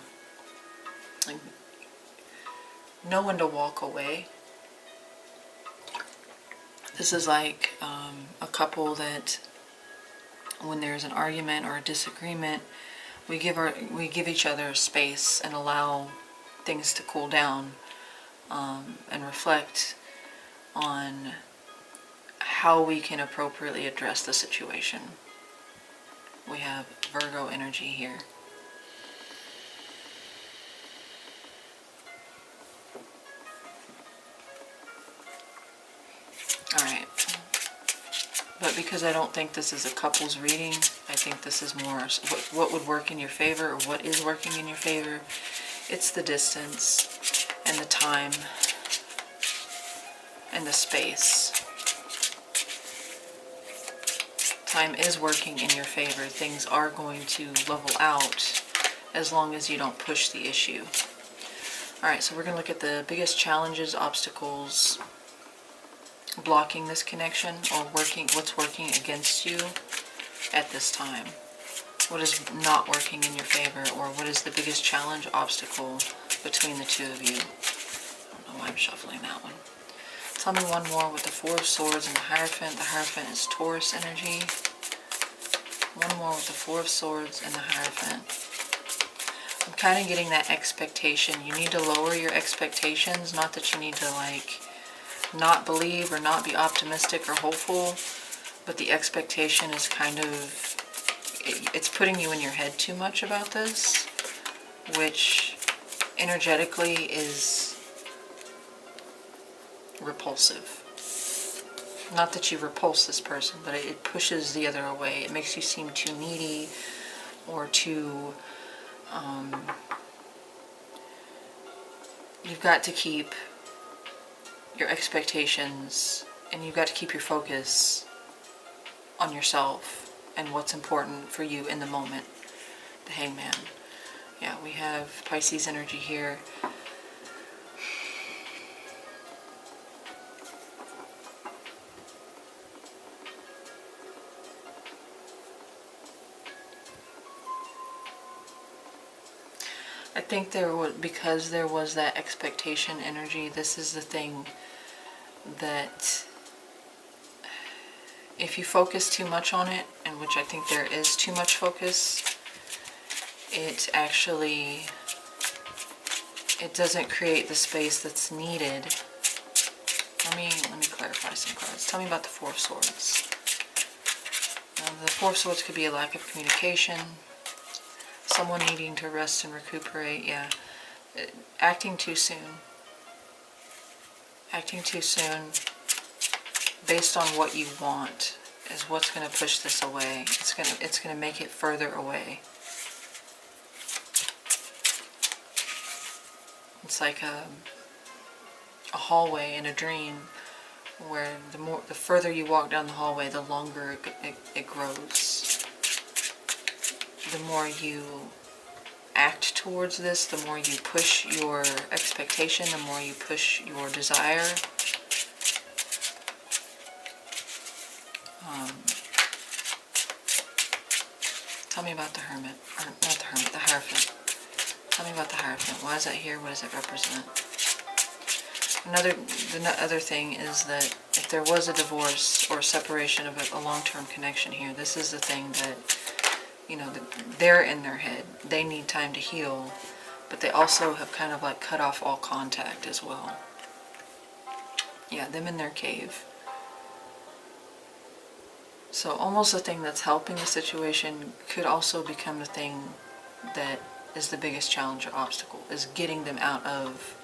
know when to walk away. This is like a couple that, when there's an argument or a disagreement, we give each other space and allow things to cool down, and reflect on how we can appropriately address the situation. We have Virgo energy here. Alright. But because I don't think this is a couple's reading, I think this is more what would work in your favor, or what is working in your favor. It's the distance and the time and the space. Time is working in your favor. Things are going to level out as long as you don't push the issue. Alright, so we're going to look at the biggest challenges, obstacles, blocking this connection, or what's working against you at this time. What is not working in your favor, or what is the biggest challenge, obstacle between the two of you? I don't know why I'm shuffling that one. Tell me one more with the Four of Swords and the Hierophant. The Hierophant is Taurus energy. One more with the Four of Swords and the Hierophant. I'm kind of getting that expectation. You need to lower your expectations. Not that you need to, like, not believe or not be optimistic or hopeful, but the expectation is kind of, it's putting you in your head too much about this, which energetically is repulsive. Not that you repulse this person, but it pushes the other away. It makes you seem too needy, or too, you've got to keep your expectations, and you've got to keep your focus on yourself and what's important for you in the moment. The Hangman. Yeah, we have Pisces energy here. I think because there was that expectation energy, this is the thing that if you focus too much on it, and which I think there is too much focus, it doesn't create the space that's needed. Let me clarify some cards. Tell me about the Four of Swords. The Four of Swords could be a lack of communication, someone needing to rest and recuperate. Yeah, acting too soon. Acting too soon based on what you want is what's going to push this away. It's going to make it further away. It's like a hallway in a dream, where the further you walk down the hallway, the longer it grows. The more you act towards this, the more you push your expectation, the more you push your desire. Tell me about the Hermit, or not the Hermit, the Hierophant. Tell me about the Hierophant. Why is that here? What does it represent? The other thing is that if there was a divorce or a separation of a long-term connection here, this is the thing that, you know, they're in their head. They need time to heal, but they also have kind of like cut off all contact as well. Yeah, them in their cave. So almost the thing that's helping the situation could also become the thing that is the biggest challenge or obstacle, is getting them out of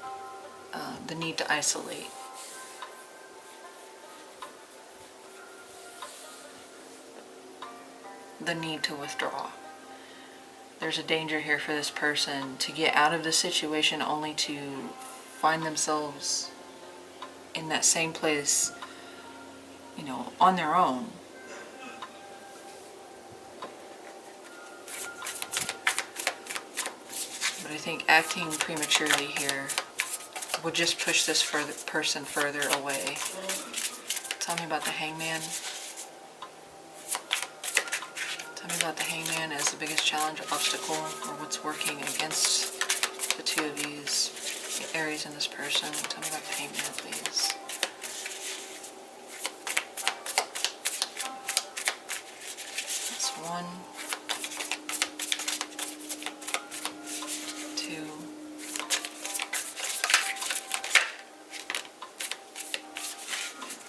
the need to isolate. The need to withdraw. There's a danger here for this person to get out of the situation only to find themselves in that same place, you know, on their own. But I think acting prematurely here would just push this person further away. Tell me about the Hangman. Tell me about the Hangman as the biggest challenge or obstacle, or what's working against the two of these, the Aries and this person. Tell me about the Hangman, please. That's 1, 2,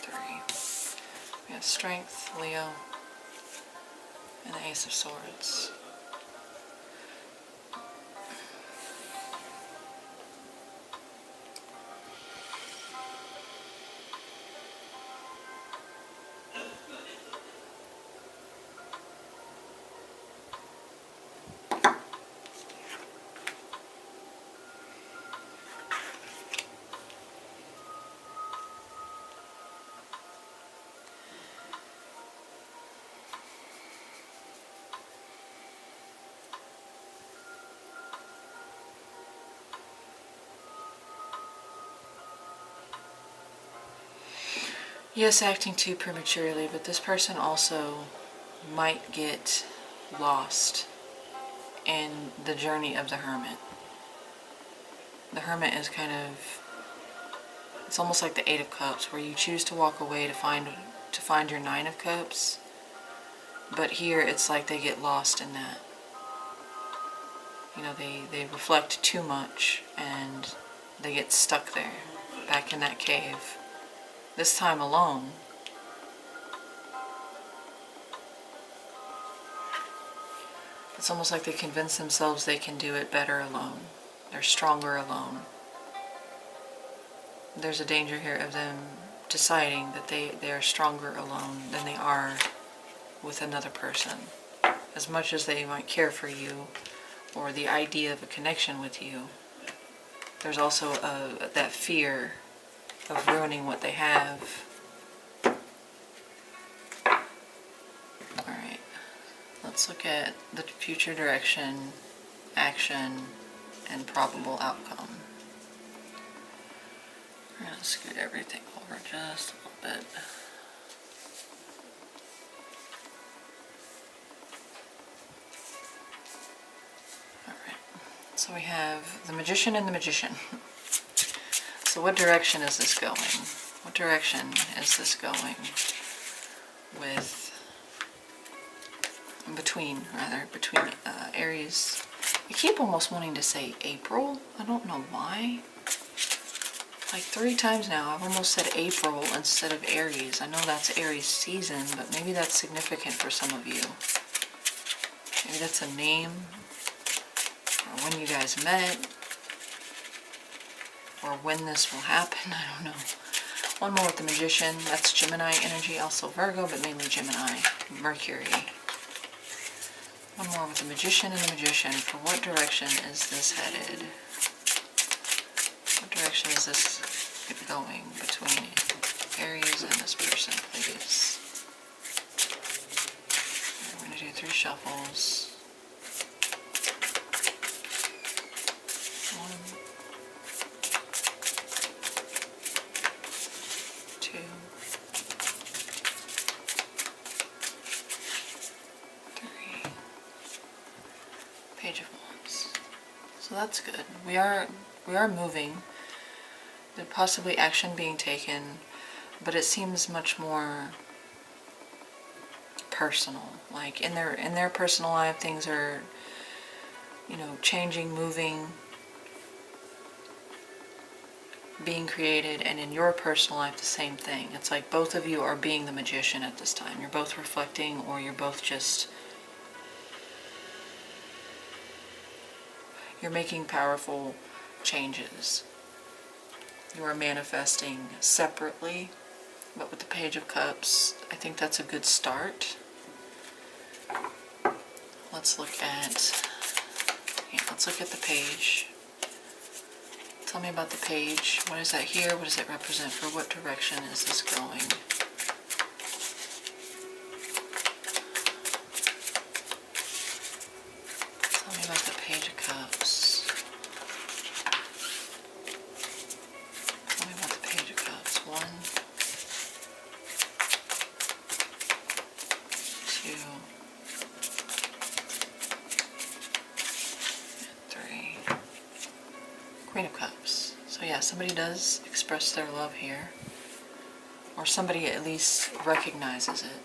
3. We have Strength, Leo, and the Ace of Swords. Yes, acting too prematurely, but this person also might get lost in the journey of the Hermit. The Hermit is kind of, it's almost like the 8 of Cups, where you choose to walk away to find your 9 of Cups, but here it's like they get lost in that. You know, they reflect too much and they get stuck there, back in that cave. This time alone. It's almost like they convince themselves they can do it better alone. They're stronger alone. There's a danger here of them deciding that they are stronger alone than they are with another person. As much as they might care for you or the idea of a connection with you, there's also that fear of ruining what they have. Alright, let's look at the future direction, action, and probable outcome. We're going to scoot everything over just a little bit. Alright, so we have the Magician and the Magician. So what direction is this going? What direction is this going between Aries? I keep almost wanting to say April. I don't know why. Like 3 times now I've almost said April instead of Aries. I know that's Aries season, but maybe that's significant for some of you. Maybe that's a name, or when you guys met, or when this will happen, I don't know. One more with the Magician, that's Gemini energy, also Virgo, but mainly Gemini, Mercury. One more with the Magician and the Magician. For what direction is this headed? What direction is this going between Aries and this person, please? We're going to do 3 shuffles. 1, 2, 3. Page of Wands. So that's good. We are moving. There's possibly action being taken, but it seems much more personal. Like in their personal life, things are, you know, changing, moving. being created, and in your personal life the same thing. It's like both of you are being the magician at this time. You're both reflecting, or you're both just, you're making powerful changes. You are manifesting separately, but with the Page of Cups, I think that's a good start. Let's look at the page. Tell me about the page. What is that here? What does it represent? For what direction is this going? Tell me about the Page of Cups. Tell me about the Page of Cups. 1, 2, 3. Queen of Cups. So yeah, somebody does express their love here. Or somebody at least recognizes it.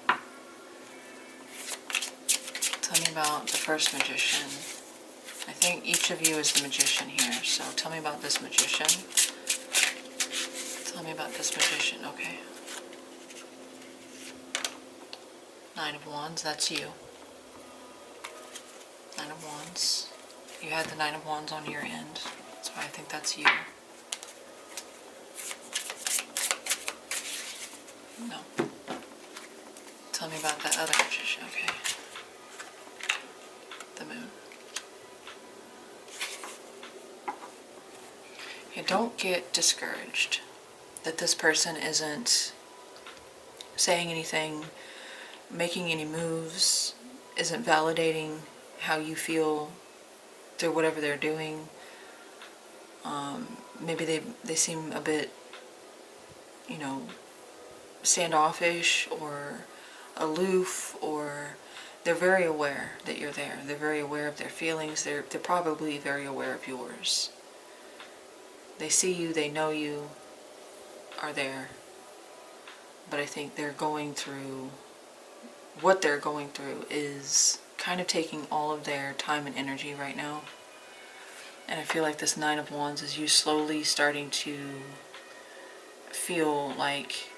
Tell me about the first magician. I think each of you is the magician here. So tell me about this magician. Tell me about this magician. Okay. 9 of Wands. That's you. 9 of Wands. You had the 9 of Wands on your end. That's why I think that's you. No. Tell me about that other magician. Okay. The Moon. Okay, don't get discouraged that this person isn't saying anything, making any moves, isn't validating how you feel through whatever they're doing. Maybe they seem a bit, standoffish or aloof, or they're very aware that you're there. They're very aware of their feelings. They're probably very aware of yours. They see you, they know you are there. But I think they're going through, what they're going through is kind of taking all of their time and energy right now. And I feel like this 9 of Wands is you slowly starting to feel like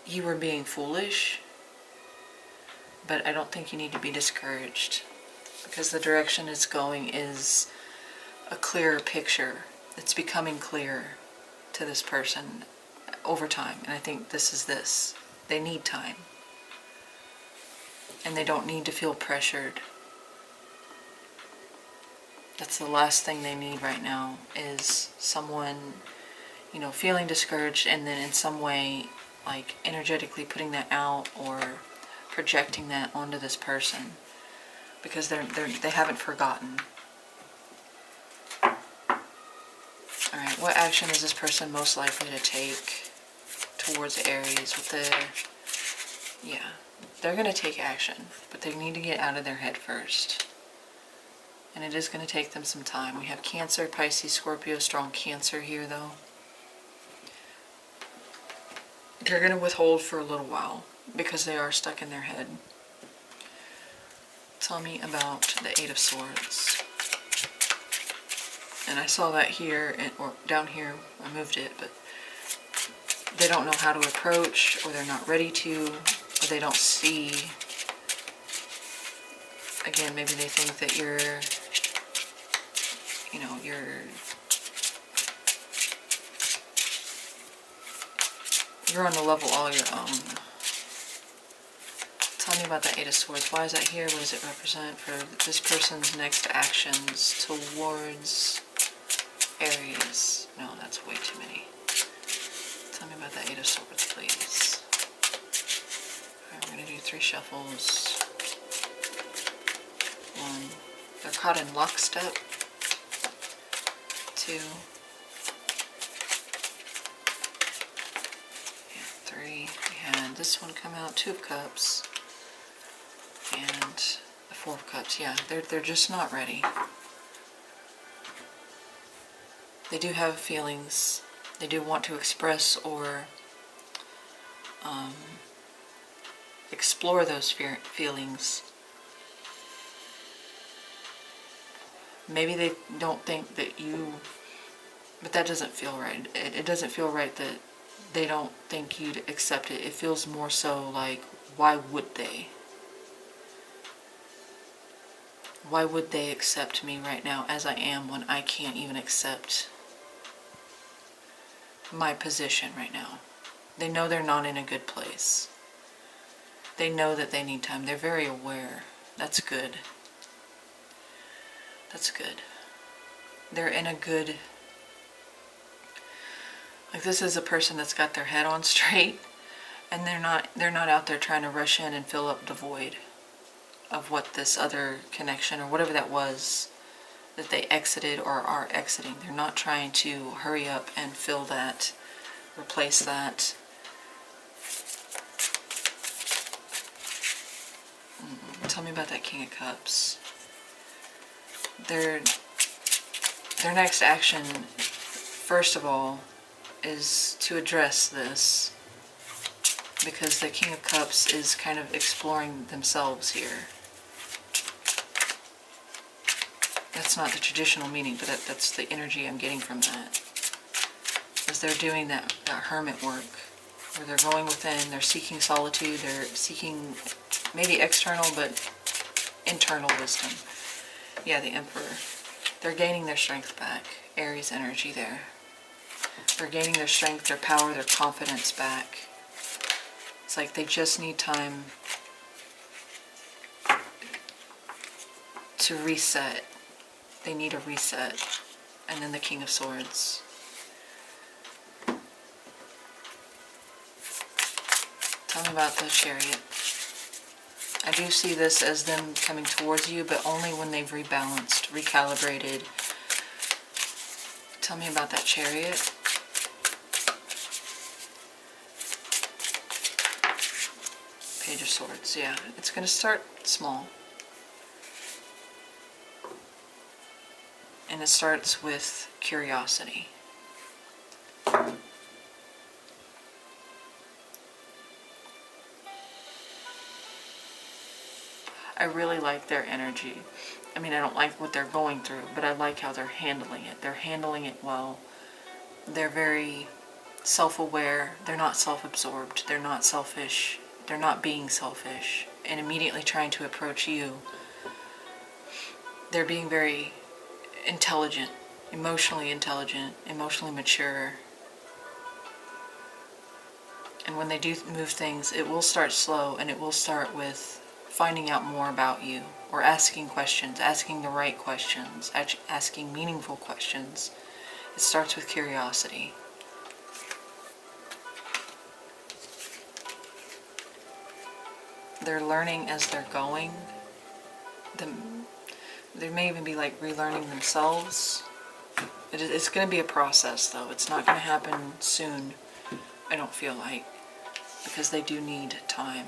you were being foolish. But I don't think you need to be discouraged, because the direction it's going is a clearer picture. It's becoming clear to this person over time. And I think this is this. They need time. And they don't need to feel pressured. That's the last thing they need right now, is someone, feeling discouraged and then in some way, like, energetically putting that out or projecting that onto this person, because they haven't forgotten. Alright, what action is this person most likely to take towards Aries with the... Yeah, they're going to take action, but they need to get out of their head first. And it is going to take them some time. We have Cancer, Pisces, Scorpio, strong Cancer here though. They're going to withhold for a little while because they are stuck in their head. Tell me about the 8 of Swords. And I saw that here, or down here, I moved it, but they don't know how to approach, or they're not ready to, or they don't see. Again, maybe they think that you're on the level all your own. Tell me about the 8 of Swords. Why is that here? What does it represent for this person's next actions towards Aries? No, that's way too many. Tell me about the 8 of Swords, please. Alright, we're going to do 3 shuffles. 1. They're caught in lockstep. 2. 3. We had this one come out, 2 of Cups. And the 4 of Cups. Yeah, they're just not ready. They do have feelings. They do want to express or explore those feelings. Maybe they don't think that you But that doesn't feel right. It doesn't feel right that they don't think you'd accept it. It feels more so like, why would they? Why would they accept me right now as I am when I can't even accept my position right now? They know they're not in a good place. They know that they need time. They're very aware. That's good. That's good. They're in a good... Like, this is a person that's got their head on straight, and they're not out there trying to rush in and fill up the void of what this other connection or whatever that was that they exited or are exiting. They're not trying to hurry up and fill that, replace that. Tell me about that King of Cups. Their next action, first of all, is to address this, because the King of Cups is kind of exploring themselves here. That's not the traditional meaning, but that's the energy I'm getting from that. As they're doing that hermit work, where they're going within, they're seeking solitude, they're seeking maybe external, but internal wisdom. Yeah, the Emperor. They're gaining their strength back. Aries energy there. They're gaining their strength, their power, their confidence back. It's like they just need time to reset. They need a reset. And then the King of Swords. Tell me about the Chariot. I do see this as them coming towards you, but only when they've rebalanced, recalibrated. Tell me about that Chariot. Page of Swords, yeah. It's going to start small. And it starts with curiosity. I really like their energy. I mean, I don't like what they're going through, but I like how they're handling it. They're handling it well. They're very self-aware. They're not self-absorbed. They're not selfish. They're not being selfish and immediately trying to approach you. They're being very intelligent, emotionally mature. And when they do move things, it will start slow, and it will start with finding out more about you, or asking questions, asking the right questions, asking meaningful questions. It starts with curiosity. They're learning as they're going. They may even be like relearning themselves. It's going to be a process, though. It's not going to happen soon, I don't feel like, because they do need time.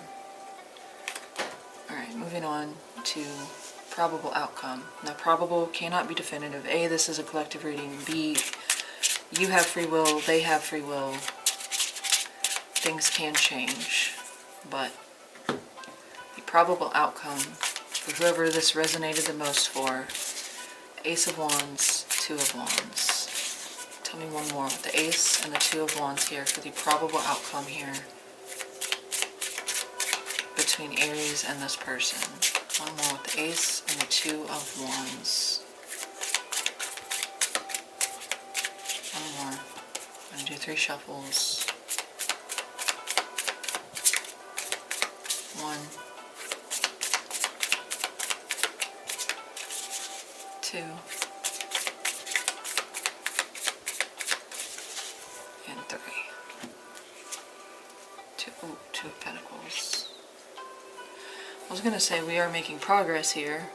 Alright, moving on to probable outcome. Now, probable cannot be definitive. A, this is a collective reading. B, you have free will, they have free will. Things can change, but the probable outcome for whoever this resonated the most for, Ace of Wands, Two of Wands. Tell me one more with the Ace and the Two of Wands here for the probable outcome here between Aries and this person. One more with the Ace and the Two of Wands. One more. I'm going to do 3 shuffles. 1, 2, and 3. Two of Pentacles. I was going to say we are making progress here.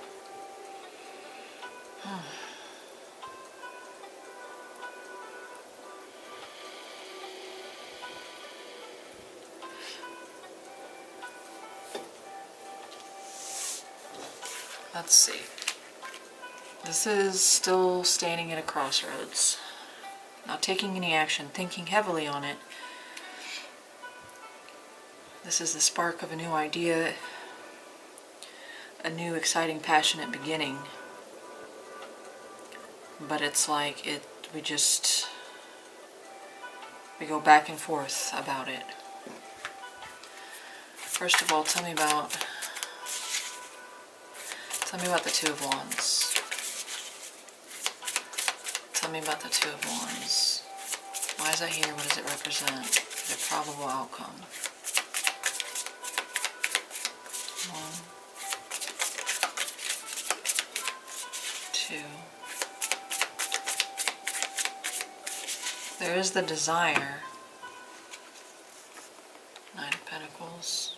Let's see. This is still standing at a crossroads. Not taking any action, thinking heavily on it. This is the spark of a new idea, a new, exciting, passionate beginning. But it's like it we go back and forth about it. First of all, tell me about the Two of Wands. Tell me about the Two of Wands. Why is that here? What does it represent? The probable outcome. 1, 2. There is the desire. 9 of Pentacles.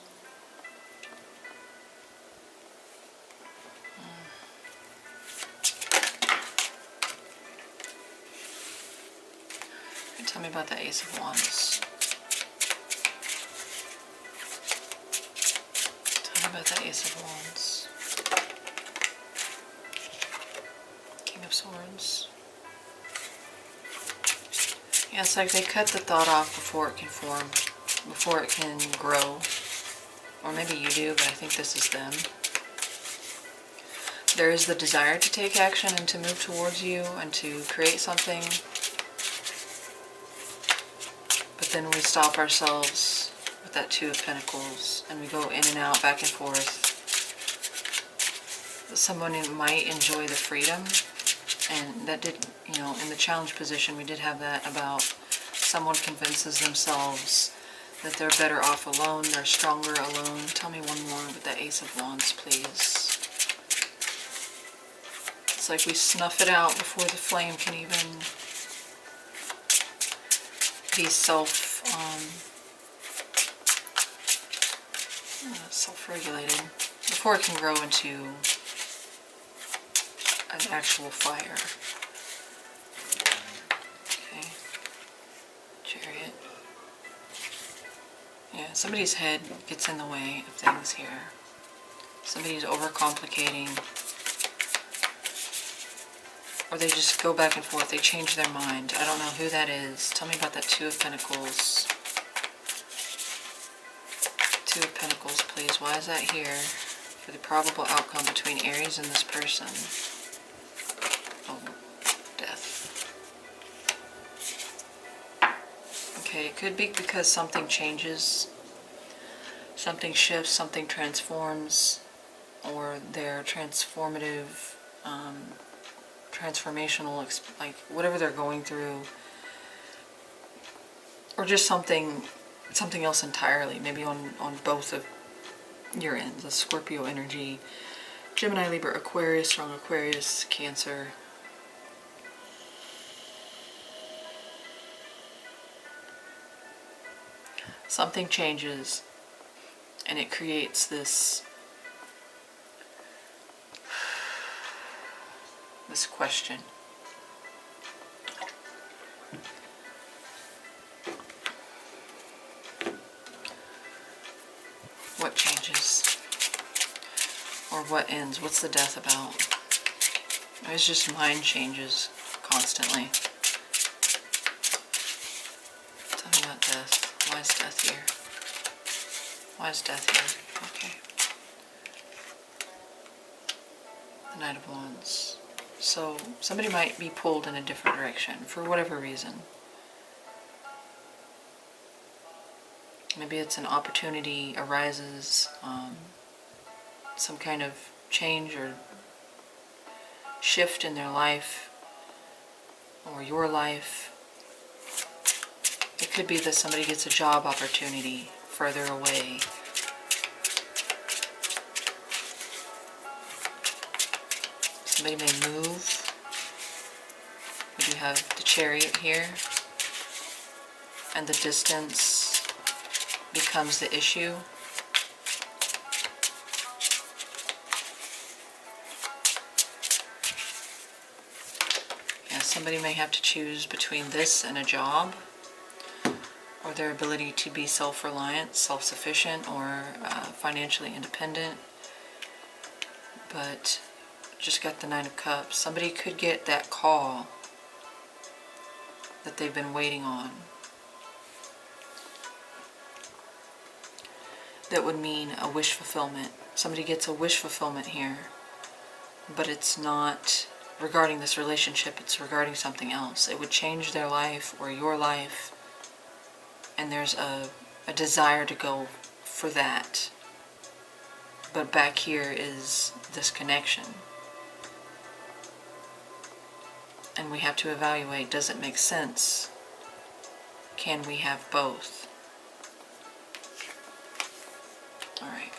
Tell me about the Ace of Wands. Tell me about the Ace of Wands. King of Swords. Yeah, it's like they cut the thought off before it can form, before it can grow. Or maybe you do, but I think this is them. There is the desire to take action and to move towards you and to create something. But then we stop ourselves with that Two of Pentacles and we go in and out, back and forth. Someone might enjoy the freedom, and that did, you know, in the challenge position we did have that about someone convinces themselves that they're better off alone, they're stronger alone. Tell me one more with the Ace of Wands, please. It's like we snuff it out before the flame can even be self-regulated, before it can grow into an actual fire. Okay. Chariot. Yeah, somebody's head gets in the way of things here. Somebody's overcomplicating. Or they just go back and forth, they change their mind. I don't know who that is. Tell me about that Two of Pentacles. Two of Pentacles, please. Why is that here? For the probable outcome between Aries and this person. Oh, death. Okay, it could be because something changes. Something shifts, something transforms. Or their transformative... transformational, like whatever they're going through, or just something else entirely, maybe on both of your ends. The Scorpio energy, Gemini, Libra, Aquarius, strong Aquarius, Cancer. Something changes and it creates this question. What changes? Or what ends? What's the death about? It's just mind changes constantly. Tell me about death. Why is death here? Why is death here? Okay. The Knight of Wands. So somebody might be pulled in a different direction for whatever reason. Maybe it's an opportunity arises, some kind of change or shift in their life or your life. It could be that somebody gets a job opportunity further away. Somebody may move. We do have the Chariot here, and the distance becomes the issue. Yeah, somebody may have to choose between this and a job, or their ability to be self-reliant, self-sufficient, or financially independent. But just got the Nine of Cups. Somebody could get that call that they've been waiting on. That would mean a wish fulfillment. Somebody gets a wish fulfillment here, but it's not regarding this relationship, it's regarding something else. It would change their life or your life, and there's a desire to go for that. But back here is this connection. And we have to evaluate, does it make sense? Can we have both? Alright.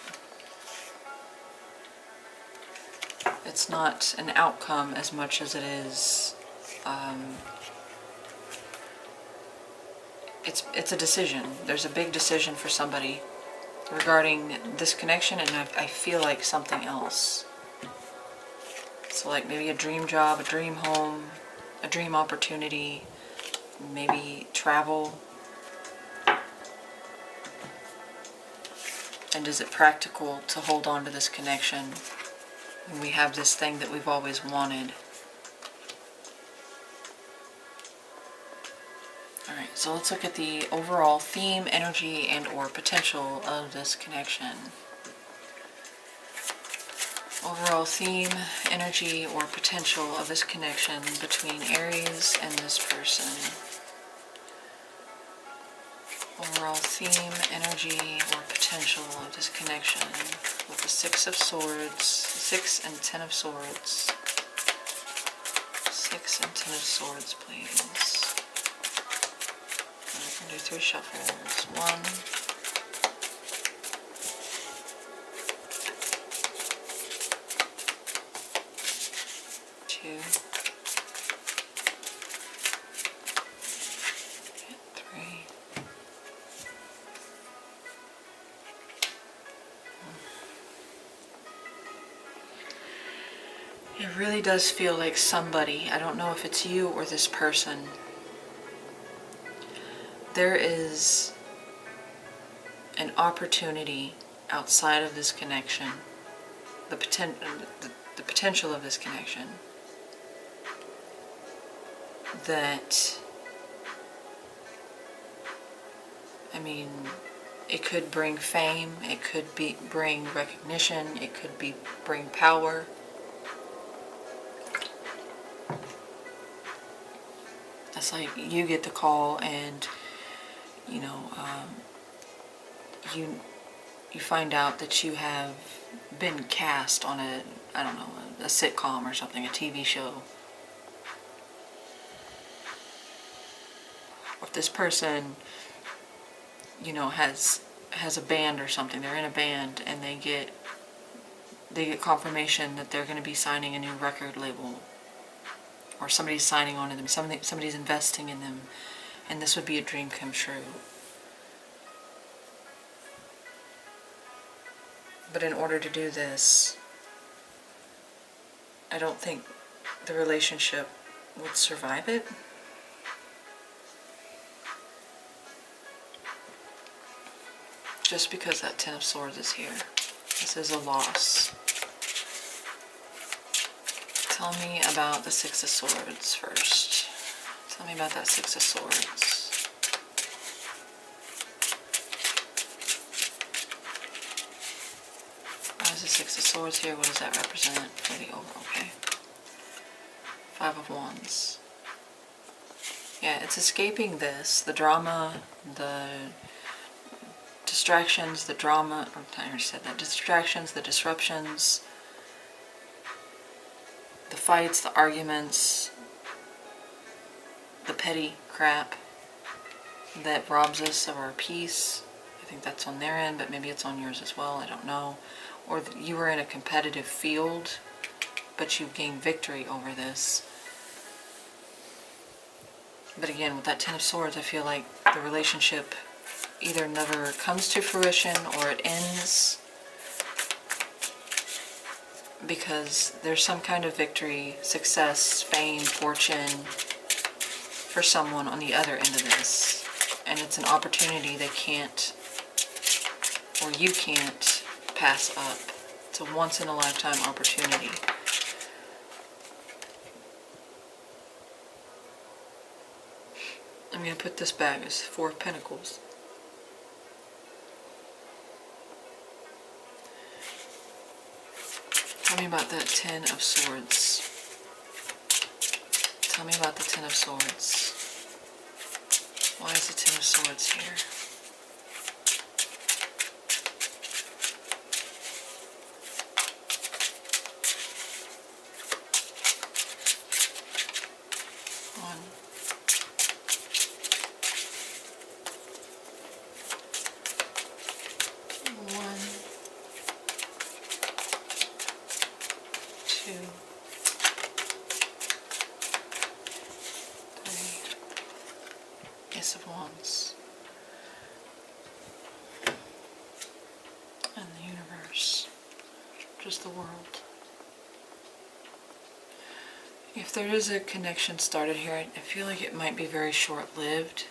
It's not an outcome as much as it is, it's a decision. There's a big decision for somebody regarding this connection, and I feel like something else. So like maybe a dream job, a dream home, a dream opportunity, maybe travel. And is it practical to hold on to this connection when we have this thing that we've always wanted? Alright, so let's look at the overall theme, energy, and or potential of this connection. Overall theme, energy, or potential of this connection between Aries and this person. Overall theme, energy, or potential of this connection with the Six of Swords, 6 and 10 of Swords. 6 and 10 of Swords, please. I'm going to do 3 shuffles. 1, 2, and 3. It really does feel like somebody, I don't know if it's you or this person, there is an opportunity outside of this connection, the potential of this connection, that, I mean, it could bring fame, it could bring recognition, it could bring power. It's like you get the call and, you know, you find out that you have been cast on a, I don't know, a sitcom or something, a TV show. Or if this person, you know, has a band or something, they're in a band and they get confirmation that they're going to be signing a new record label, or somebody's signing on to them, somebody's investing in them, and this would be a dream come true. But in order to do this, I don't think the relationship would survive it. Just because that 10 of Swords is here. This is a loss. Tell me about the 6 of Swords first. Tell me about that 6 of Swords. Why is the 6 of Swords here? What does that represent for the overall? Okay. 5 of Wands. Yeah, it's escaping this, the drama, the distractions, the drama, I already said that, distractions, the disruptions, the fights, the arguments, the petty crap that robs us of our peace. I think that's on their end, but maybe it's on yours as well, I don't know. Or you were in a competitive field, but you gained victory over this. But again, with that 10 of Swords, I feel like the relationship either never comes to fruition or it ends because there's some kind of victory, success, fame, fortune for someone on the other end of this. And it's an opportunity they can't, or you can't, pass up. It's a once-in-a-lifetime opportunity. I'm going to put this back as 4 of Pentacles. Tell me about that 10 of Swords. Tell me about the Ten of Swords. Why is the Ten of Swords here? One. Two. Ace of Wands, and the universe, just the world. If there is a connection started here, I feel like it might be very short-lived,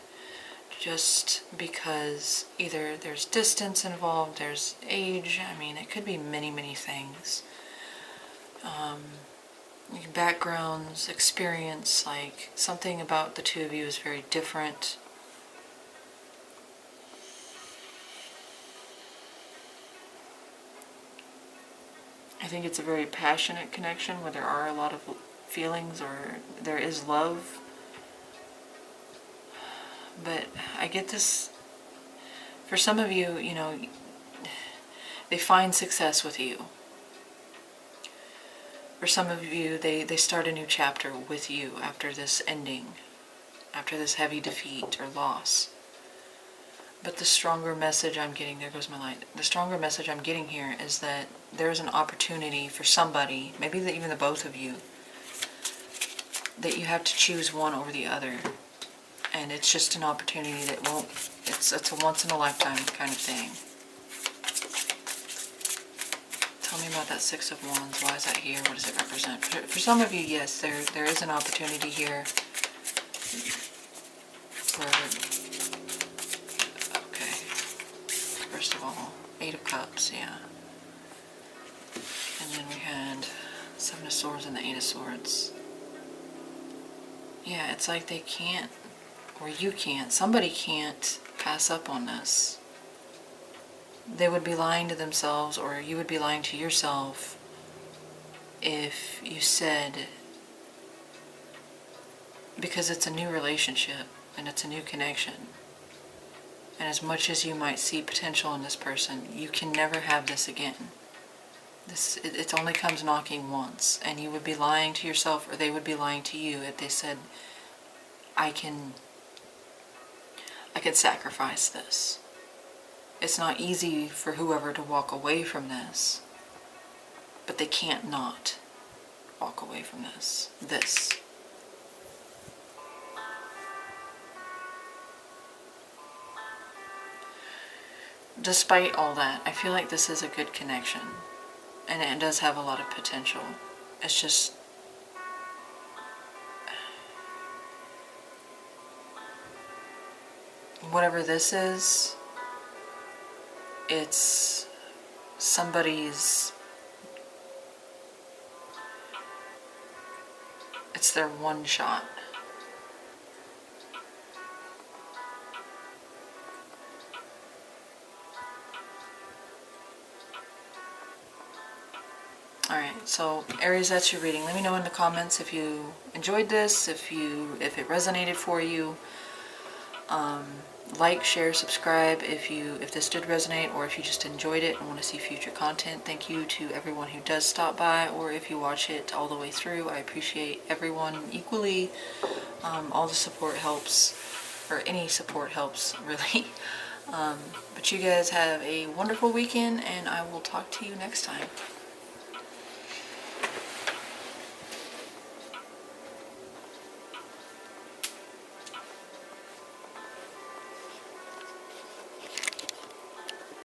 just because either there's distance involved, there's age, I mean, it could be many, many things. Backgrounds, experience, like something about the two of you is very different. I think it's a very passionate connection where there are a lot of feelings or there is love. But I get this, for some of you, you know, they find success with you. For some of you, they start a new chapter with you after this ending, after this heavy defeat or loss. But the stronger message I'm getting, there goes my light, the stronger message I'm getting here is that there's an opportunity for somebody, maybe even the both of you, that you have to choose one over the other. And it's just an opportunity that won't, it's a once in a lifetime kind of thing. Tell me about that Six of Wands. Why is that here? What does it represent? For some of you, yes, there is an opportunity here. Okay. First of all, Eight of Cups, yeah. And then we had Seven of Swords and the Eight of Swords. Yeah, it's like they can't, or you can't, somebody can't pass up on this. They would be lying to themselves, or you would be lying to yourself if you said, because it's a new relationship and it's a new connection, and as much as you might see potential in this person, you can never have this again. It only comes knocking once, and you would be lying to yourself, or they would be lying to you if they said, I can sacrifice this. It's not easy for whoever to walk away from this, but they can't not walk away from this. Despite all that, I feel like this is a good connection, and it does have a lot of potential. It's just, whatever this is, it's somebody's, it's their one shot. Alright, so Aries, that's your reading. Let me know in the comments if you enjoyed this, if it resonated for you. Like, share, subscribe if this did resonate, or if you just enjoyed it and want to see future content. Thank you to everyone who does stop by, or if you watch it all the way through. I appreciate everyone equally. All the support helps, or any support helps, really. But you guys have a wonderful weekend, and I will talk to you next time.